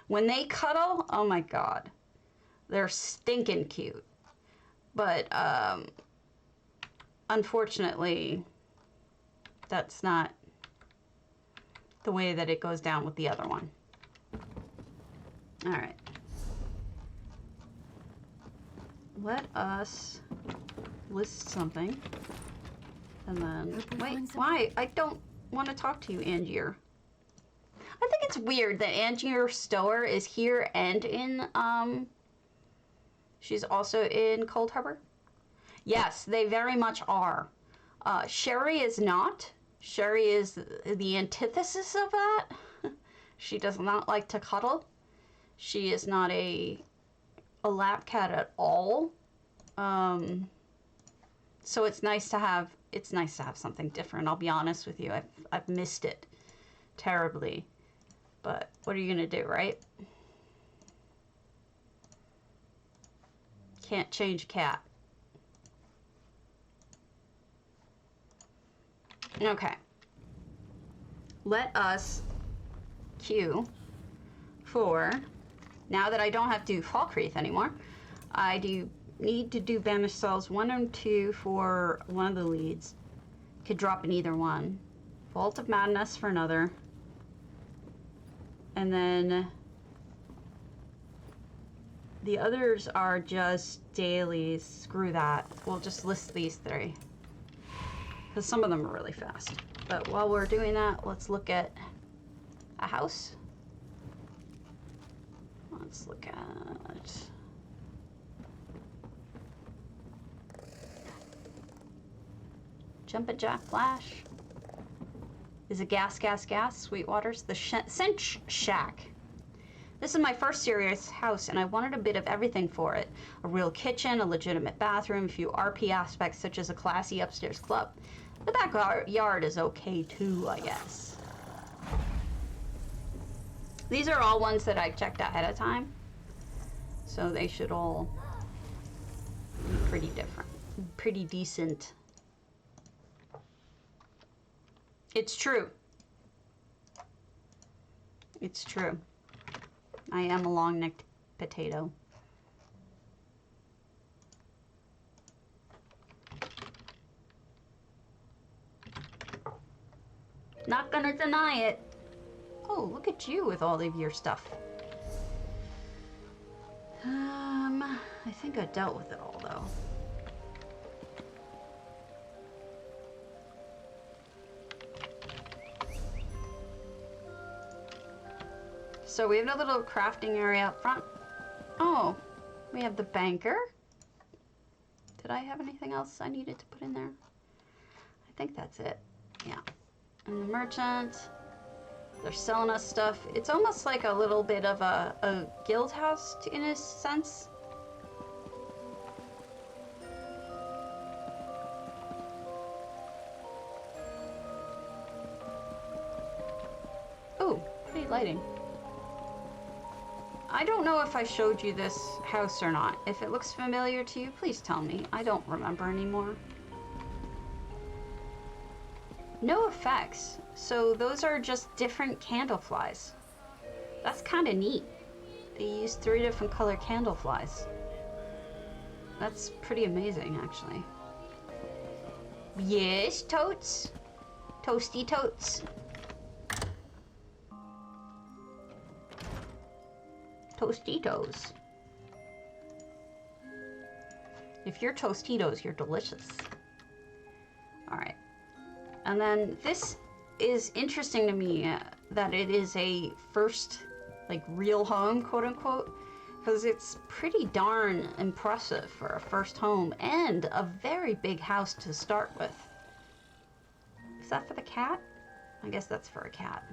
When they cuddle, oh my god. They're stinking cute. But unfortunately that's not the way that it goes down with the other one. All right. Let us list something. And then, wait, why? I don't want to talk to you, Angier. I think it's weird that Angier Stower is here and in, she's also in Cold Harbor. Yes, they very much are. Sherry is not. Sherry is the antithesis of that. She does not like to cuddle. She is not a lap cat at all. So it's nice to have something different. I'll be honest with you. I've missed it terribly. But what are you gonna do, right? Can't change a cat. Okay. Let us queue for, now that I don't have to do Falkreath anymore, I do need to do Banished Cells 1 and 2 for one of the leads. Could drop in either one. Vault of Madness for another. And then the others are just dailies. Screw that. We'll just list these three. Because some of them are really fast. But while we're doing that, let's look at a house. Let's look at... Jumpinjackflash. Is it gas, Sweetwater's? The Senche Shack. This is my first serious house, and I wanted a bit of everything for it. A real kitchen, a legitimate bathroom, a few RP aspects such as a classy upstairs club. The backyard is okay too, I guess. These are all ones that I checked ahead of time, so they should all be pretty different, pretty decent. It's true. It's true. I am a long-necked potato. Not gonna deny it. Oh, look at you with all of your stuff. I think I dealt with it all, though. So we have a little crafting area up front. Oh, we have the banker. Did I have anything else I needed to put in there? I think that's it. Yeah. And the merchant. They're selling us stuff. It's almost like a little bit of a guild house in a sense. Oh, pretty lighting. I don't know if I showed you this house or not. If it looks familiar to you, please tell me. I don't remember anymore. No effects. So those are just different candle flies. That's kind of neat. They use 3 different color candle flies. That's pretty amazing, actually. Yes, totes. Toasty totes. Tostitos. If you're Tostitos, you're delicious. Alright. And then this is interesting to me that it is a first, like, real home, quote unquote, because it's pretty darn impressive for a first home and a very big house to start with. Is that for the cat? I guess that's for a cat.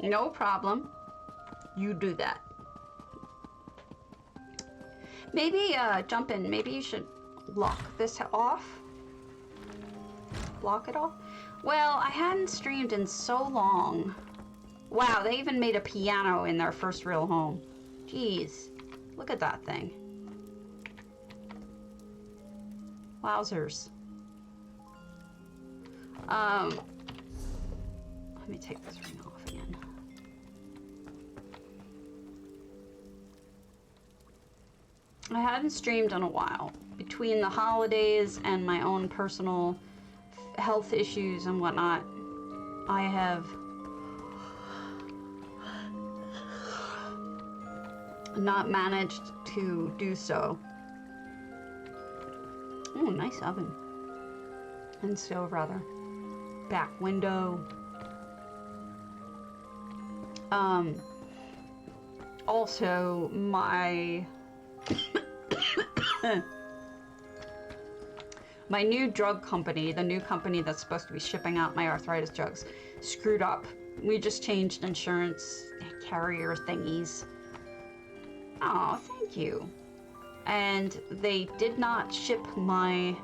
No problem. You do that. Maybe, jump in. Maybe you should lock this off. Block it off? Well, I hadn't streamed in so long. Wow, they even made a piano in their first real home. Jeez. Look at that thing. Wowzers. Let me take this ring off again. I hadn't streamed in a while. Between the holidays and my own personal health issues and whatnot, I have not managed to do so. Oh, nice oven. And stove, rather. Back window. Also, my my new drug company, the new company that's supposed to be shipping out my arthritis drugs, screwed up. We just changed insurance carrier thingies. Oh, thank you. And they did not ship my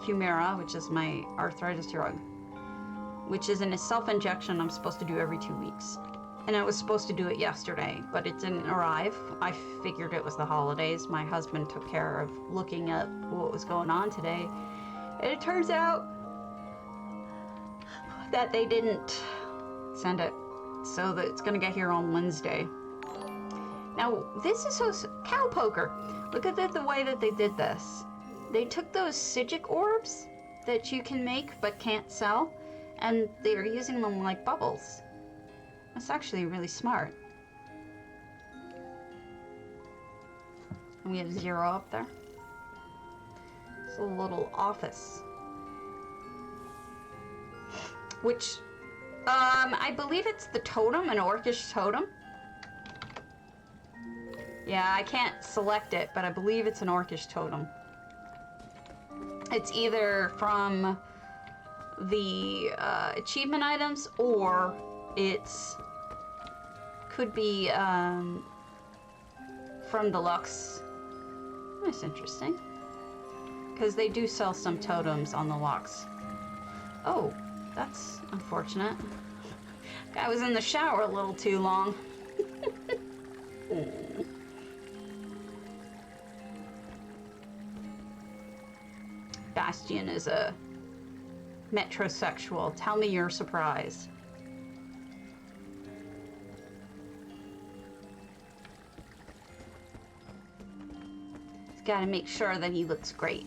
Humira, which is my arthritis drug, which is in a self-injection I'm supposed to do every 2 weeks. And I was supposed to do it yesterday, but it didn't arrive. I figured it was the holidays. My husband took care of looking up what was going on today. And it turns out that they didn't send it. So that it's gonna get here on Wednesday. Now, this is so... Cowpoker! Look at the way that they did this. They took those Sigic orbs that you can make but can't sell, and they're using them like bubbles. That's actually really smart. And we have 0 up there. It's a little office. Which, I believe it's the totem, an orcish totem. Yeah, I can't select it, but I believe it's an orcish totem. It's either from the achievement items, or it's could be from the Lux. That's interesting, because they do sell some totems on the Lux. Oh, that's unfortunate. Guy was in the shower a little too long. Bastion is a metrosexual. Tell me your surprise. He's got to make sure that he looks great.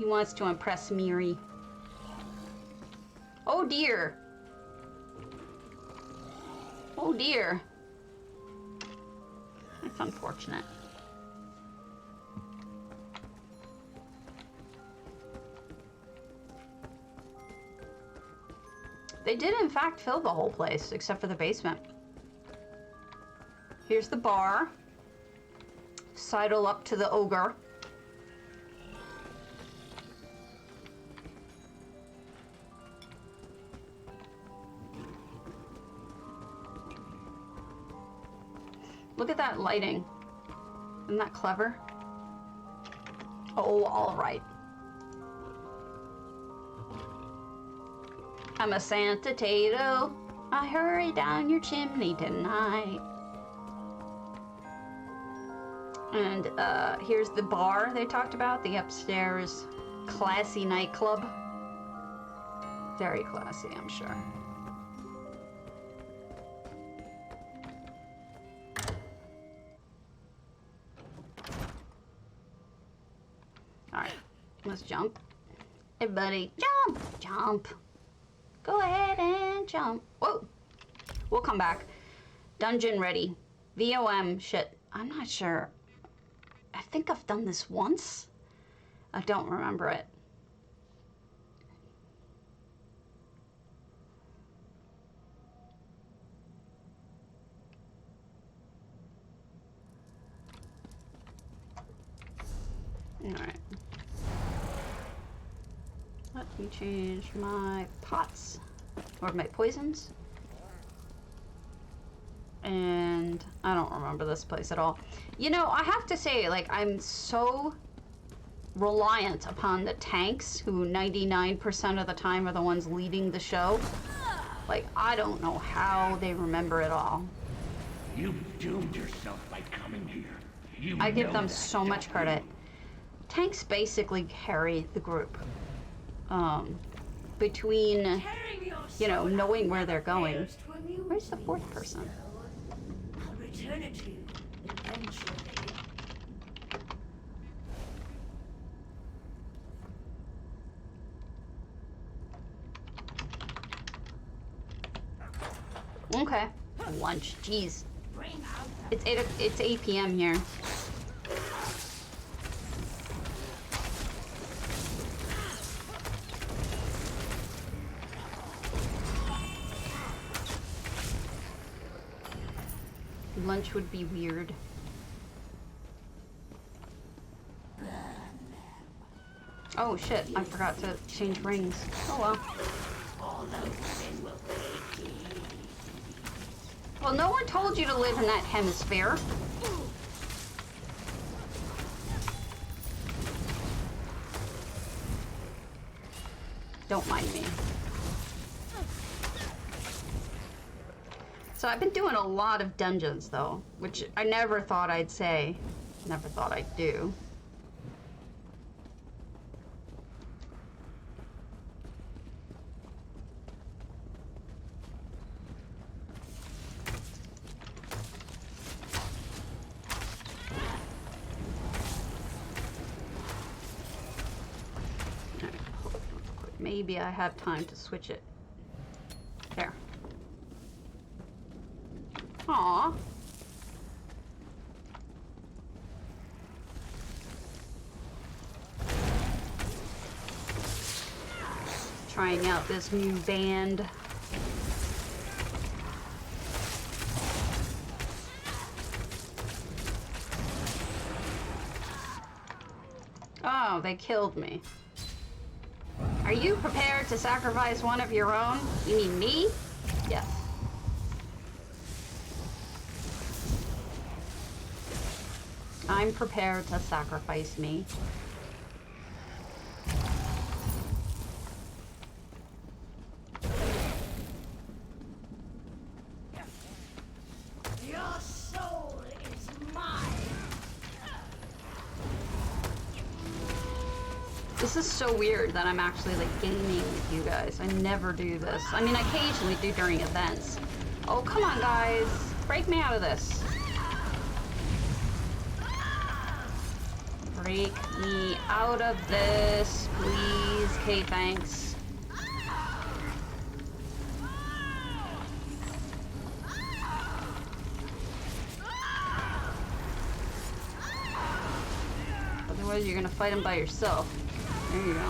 He wants to impress Miri. Oh dear. Oh dear. That's unfortunate. They did in fact fill the whole place, except for the basement. Here's the bar. Sidle up to the ogre. Look at that lighting. Isn't that clever? Oh, all right. I'm a Santa Tato. I hurry down your chimney tonight. And here's the bar they talked about, the upstairs classy nightclub. Very classy, I'm sure. Alright, let's jump. Everybody, jump! Jump! Go ahead and jump. Whoa! We'll come back. Dungeon ready. VOM, shit. I'm not sure. I think I've done this once. I don't remember it. Alright. Let me change my pots. Or my poisons. And I don't remember this place at all. You know, I have to say, like, I'm so reliant upon the tanks, who 99% of the time are the ones leading the show. Like, I don't know how they remember it all. You doomed yourself by coming here. I give them so much credit. Tanks basically carry the group. Between, you know, knowing where they're going. Where's the fourth person? I'll return it to you eventually. Okay. Lunch. Jeez. It's 8 p.m. here. Lunch would be weird. Oh shit, I forgot to change rings. Oh well. Well, no one told you to live in that hemisphere. Don't mind me. So I've been doing a lot of dungeons though, which I never thought I'd say, never thought I'd do. Maybe I have time to switch it. There. Aww. Trying out this new band. Oh, they killed me. Are you prepared to sacrifice one of your own? You mean me? Yes. I'm prepared to sacrifice me. Your soul is mine. This is so weird that I'm actually like gaming with you guys. I never do this. I mean, I occasionally do during events. Oh, come on, guys. Break me out of this. Break me out of this, please. Okay, thanks. Otherwise, you're gonna fight him by yourself. There you go.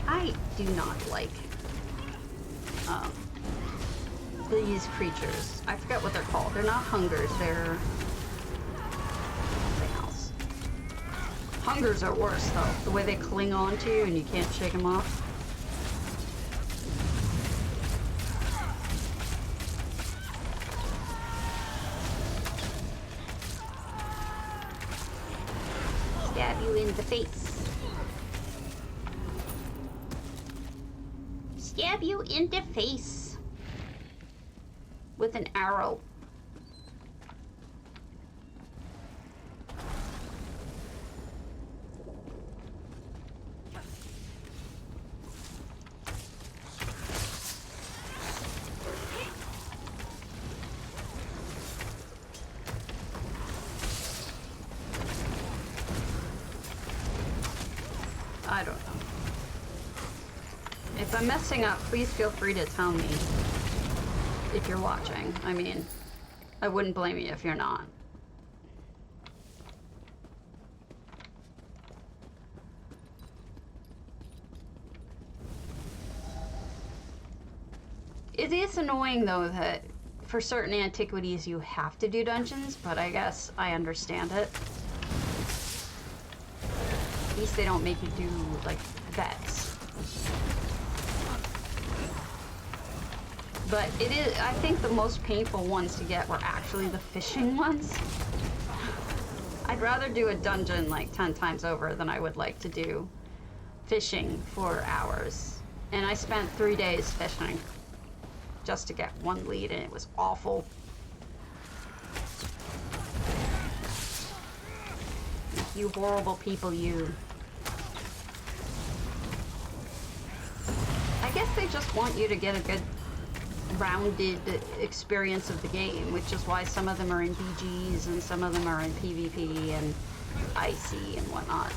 I do not like these creatures. I forget what they're called. They're not hungers. They're something else. Hungers are worse though. The way they cling on to you and you can't shake them off. Stab you in the face. Stab you in the face with an arrow. I don't know. If I'm messing up, please feel free to tell me if you're watching. I mean, I wouldn't blame you if you're not. It is annoying though that for certain antiquities you have to do dungeons, but I guess I understand it. At least they don't make you do like vets. But it is, I think the most painful ones to get were actually the fishing ones. I'd rather do a dungeon like 10 times over than I would like to do fishing for hours. And I spent 3 days fishing just to get one lead, and it was awful. You horrible people, you. I guess they just want you to get a good rounded experience of the game, which is why some of them are in BGs and some of them are in PvP and IC and whatnot,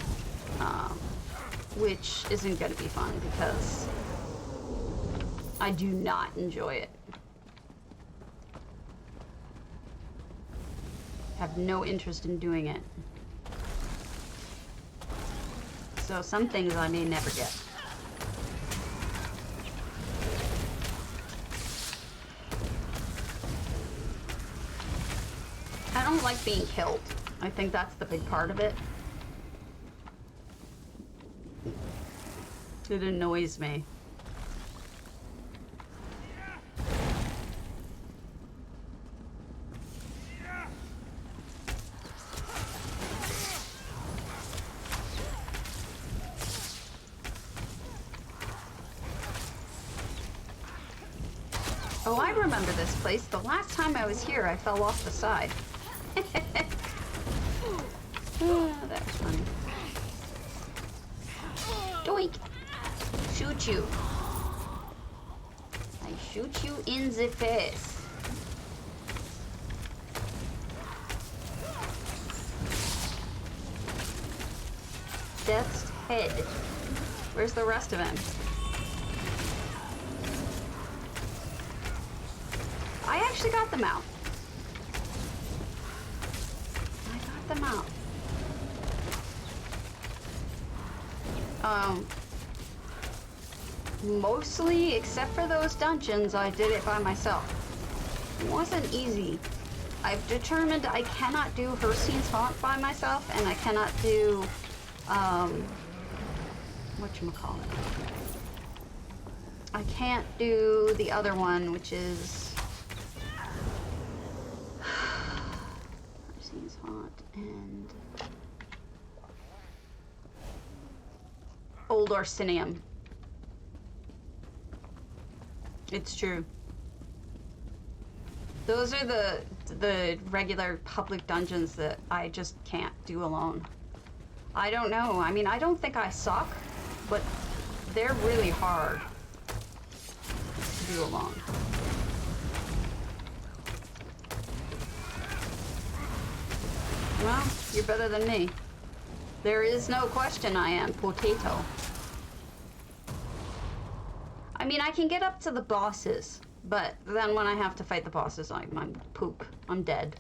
which isn't going to be fun because I do not enjoy it. Have no interest in doing it. So some things I may never get. I don't like being killed. I think that's the big part of it. It annoys me. Oh, I remember this place. The last time I was here, I fell off the side. Oh, that was funny. Doink! Shoot you. I shoot you in the face. Death's head. Where's the rest of him? I actually got them out. Them out. Mostly, except for those dungeons, I did it by myself. It wasn't easy. I've determined I cannot do Hercine's Haunt by myself, and I cannot do, whatchamacallit. I can't do the other one, which is Hercine's Haunt and Old Orsinium. It's true. Those are the regular public dungeons that I just can't do alone. I don't know. I mean, I don't think I suck, but they're really hard. to do alone. Well, you're better than me. There is no question I am potato. I mean, I can get up to the bosses, but then when I have to fight the bosses, I'm poop. I'm dead.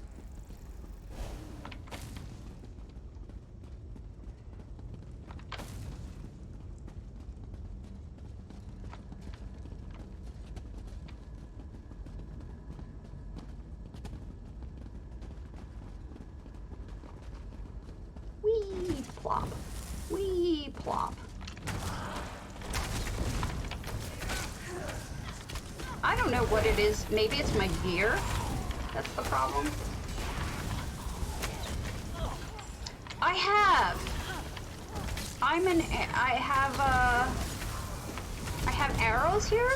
Wee plop. Wee plop. I don't know what it is. Maybe it's my gear. That's the problem. I have arrows here.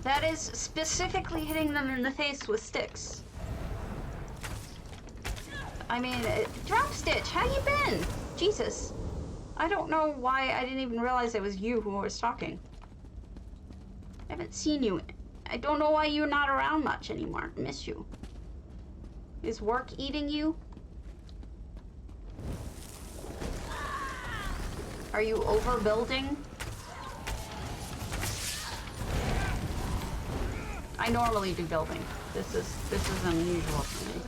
That is specifically hitting them in the face with sticks. I mean, Dropstitch, how you been? Jesus. I don't know why I didn't even realize it was you who was talking. I haven't seen you. I don't know why you're not around much anymore. I miss you. Is work eating you? Are you overbuilding? I normally do building. This is unusual for me.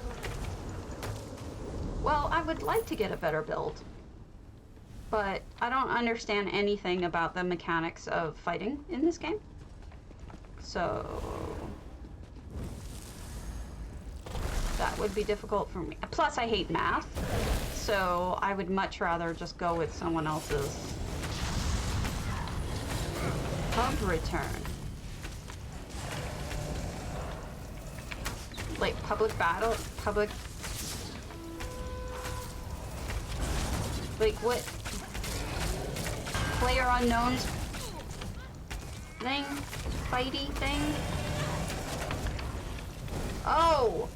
Well, I would like to get a better build, but I don't understand anything about the mechanics of fighting in this game. So that would be difficult for me. Plus, I hate math, so I would much rather just go with someone else's. Hub return. Like public battle, public. Like what? Player unknowns thing? Fighty thing? Oh!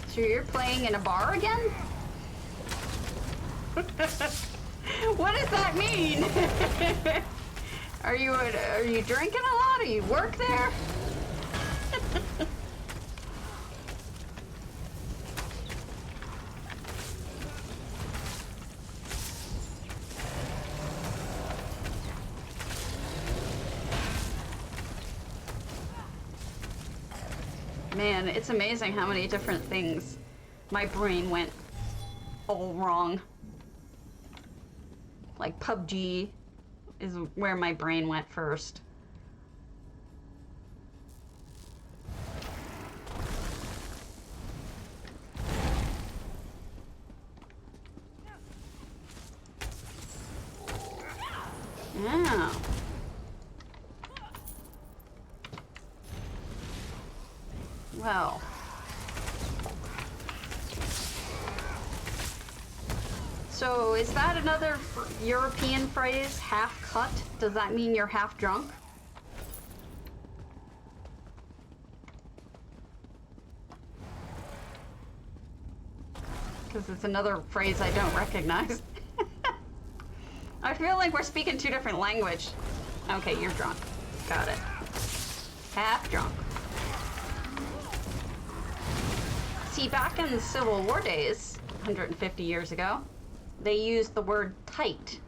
So you're playing in a bar again? What does that mean? Are you drinking a lot? Do you work there? Man, it's amazing how many different things my brain went all wrong. Like PUBG is where my brain went first. Yeah. Well. So is that another European phrase, half cut? Does that mean you're half drunk? Because it's another phrase I don't recognize. I feel like we're speaking two different languages. Okay, you're drunk. Got it. Half drunk. See, back in the Civil War days, 150 years ago, they used the word tight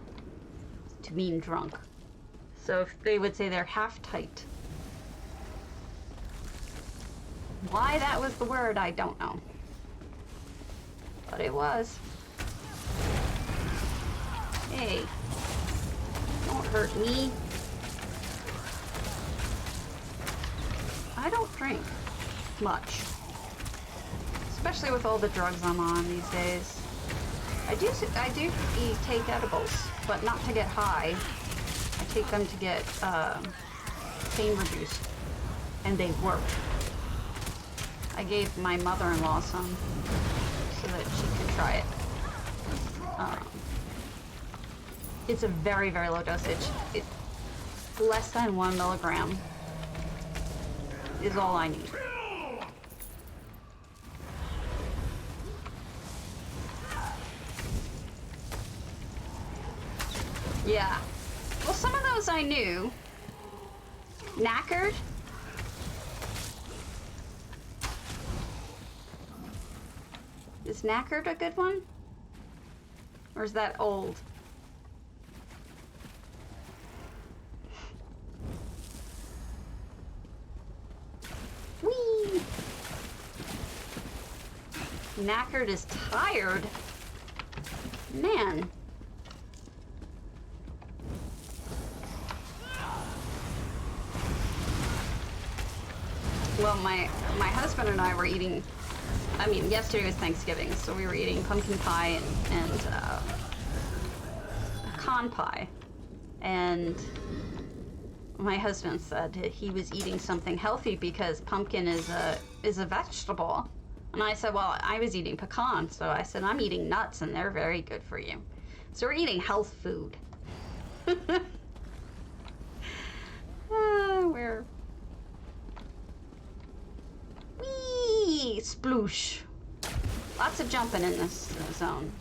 to mean drunk. So if they would say they're half tight. Why that was the word, I don't know. But it was. Hey, don't hurt me. I don't drink much. Especially with all the drugs I'm on these days. I do take edibles, but not to get high. I take them to get pain reduced, and they work. I gave my mother-in-law some so that she could try it. It's a very, very low dosage. It's less than 1 milligram is all I need. Yeah. Well, some of those I knew. Knackered. Is knackered a good one? Or is that old? Whee! Knackered is tired. Man. Well, my husband and I were eating, I mean, yesterday was Thanksgiving, so we were eating pumpkin pie and pecan pie. And my husband said he was eating something healthy because pumpkin is a vegetable. And I said, well, I was eating pecan, so I said, I'm eating nuts and they're very good for you. So we're eating health food. We're... Whee! Sploosh. Lots of jumping in this zone.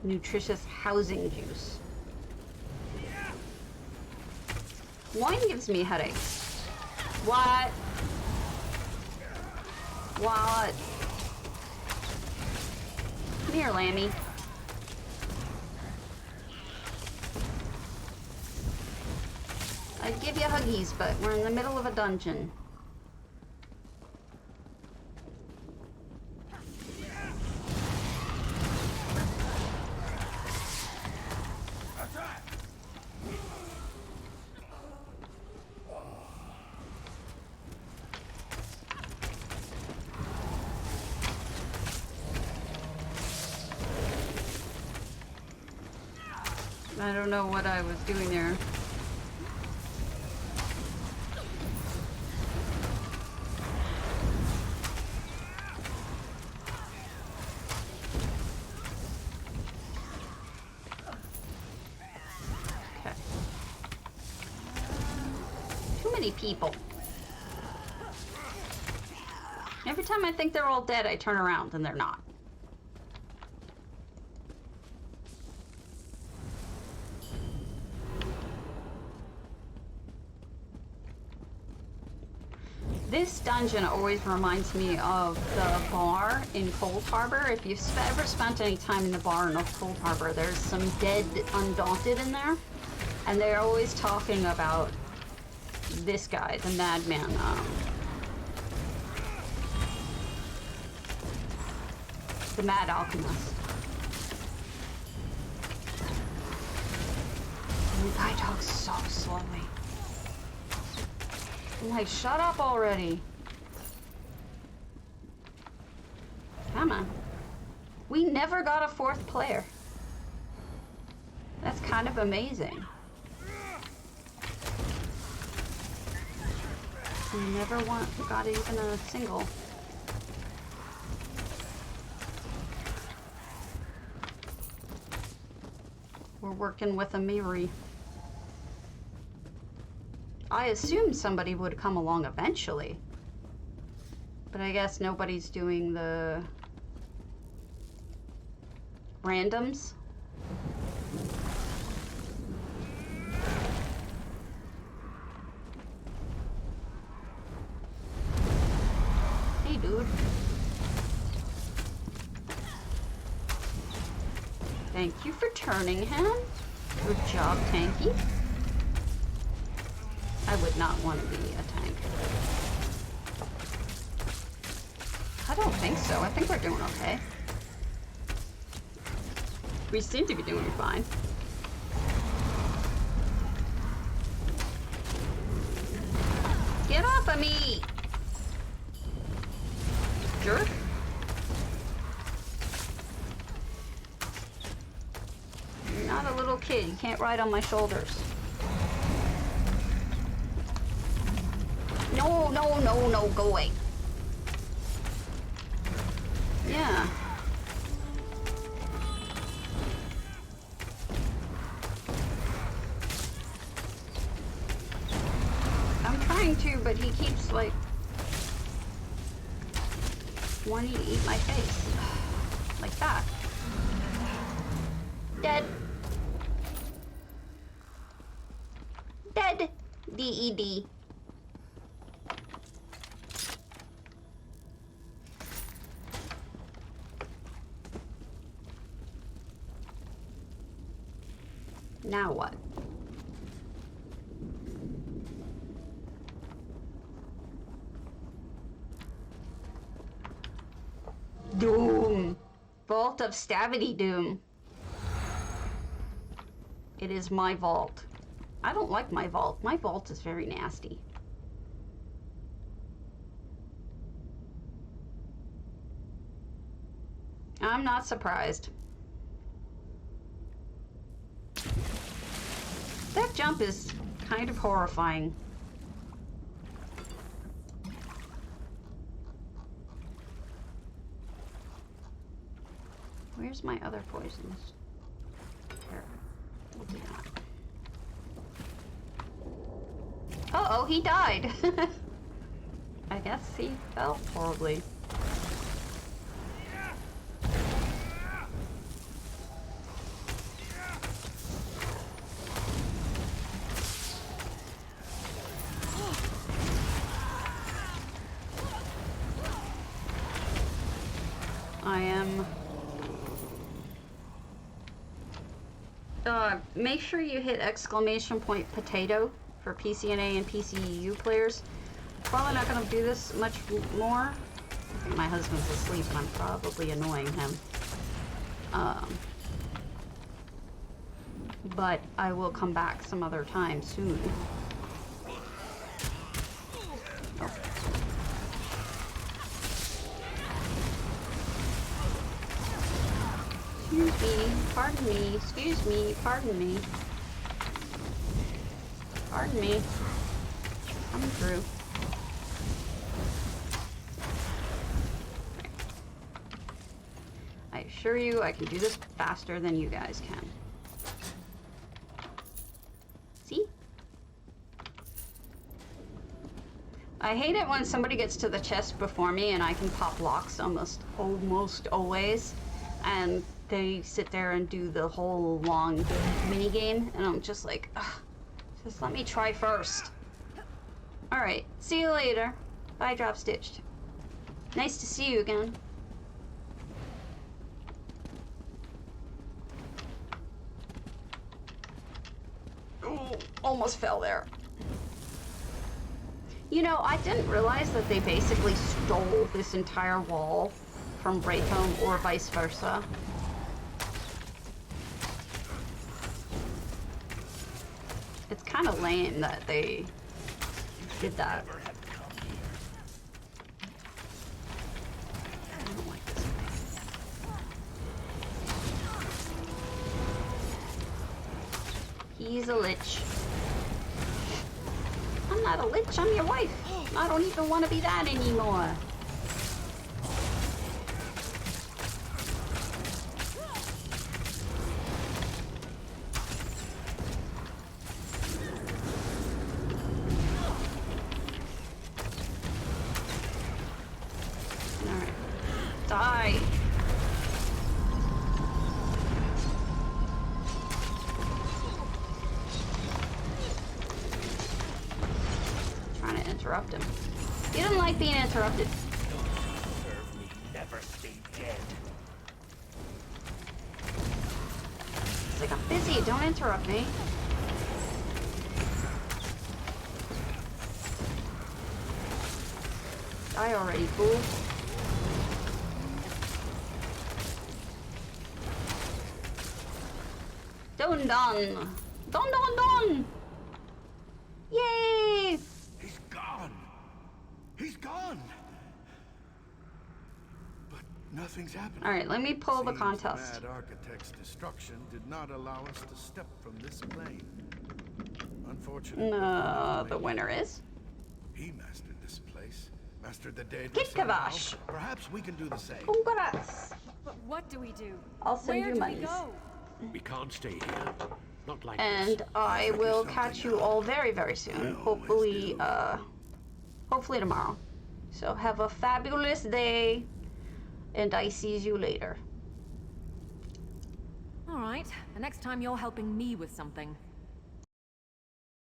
Nutritious housing juice. Wine gives me headaches. What? What? Come here, Lammy. I'd give you huggies, but we're in the middle of a dungeon. I don't know what I was doing there. Okay. Too many people. Every time I think they're all dead, I turn around and they're not. This dungeon always reminds me of the bar in Cold Harbor. If you've ever spent any time in the bar in Cold Harbor, there's some dead Undaunted in there. And they're always talking about this guy, the madman. The mad alchemist. And the guy talks so slowly. I'm like, shut up already. Come on. We never got a fourth player. That's kind of amazing. We never got even a single. We're working with a Miri. I assumed somebody would come along eventually. But I guess nobody's doing the randoms. Hey, dude. Thank you for turning him. Good job, Tanky. I would not want to be a tank. I don't think so. I think we're doing okay. We seem to be doing fine. Get off of me! Jerk. You're not a little kid. You can't ride on my shoulders. No, no, no, no, go away. Yeah. I'm trying to, but he keeps like... wanting to eat my face. Like that. Dead. Dead. D-E-D. Now what? Doom. Vault of Stavity Doom. It is my vault. I don't like my vault. My vault is very nasty. I'm not surprised. That jump is kind of horrifying. Where's my other poisons? Here. We'll do that. Uh-oh, he died. I guess he fell horribly. I am... make sure you hit ! potato for PCNA and PCU players. Probably not going to do this much more. I think my husband's asleep and I'm probably annoying him. But I will come back some other time soon. Oh. Excuse me, pardon me, excuse me, pardon me. Pardon me. Coming through. I assure you I can do this faster than you guys can. See? I hate it when somebody gets to the chest before me and I can pop locks almost always. And they sit there and do the whole long mini game, and I'm just like, ugh, just let me try first. Alright, see you later. Bye, Drop Stitched. Nice to see you again. Ooh, almost fell there. You know, I didn't realize that they basically stole this entire wall from Raycomb or vice versa. It's kind of lame that they did that. I don't like this place. He's a lich. I'm not a lich, I'm your wife. I don't even want to be that anymore. Die. Trying to interrupt him. He doesn't like being interrupted. Serve me, never stay dead. It's like, I'm busy, don't interrupt me. Die already, fool. Done. Done. Yay! He's gone. He's gone. But nothing's happening. All right, let me pull the Seems contest. Mad Architect's destruction did not allow us to step from this plane. Unfortunately. The winner is He mastered this place. Mastered the dead. Kitkavash. Perhaps we can do the same. Congrats. But what do we do? I'll send Where you do monies. we go? We can't stay here. Not like And this. I will catch you all very, very soon. Hopefully, hopefully tomorrow. So have a fabulous day. And I sees you later. All right. The next time you're helping me with something,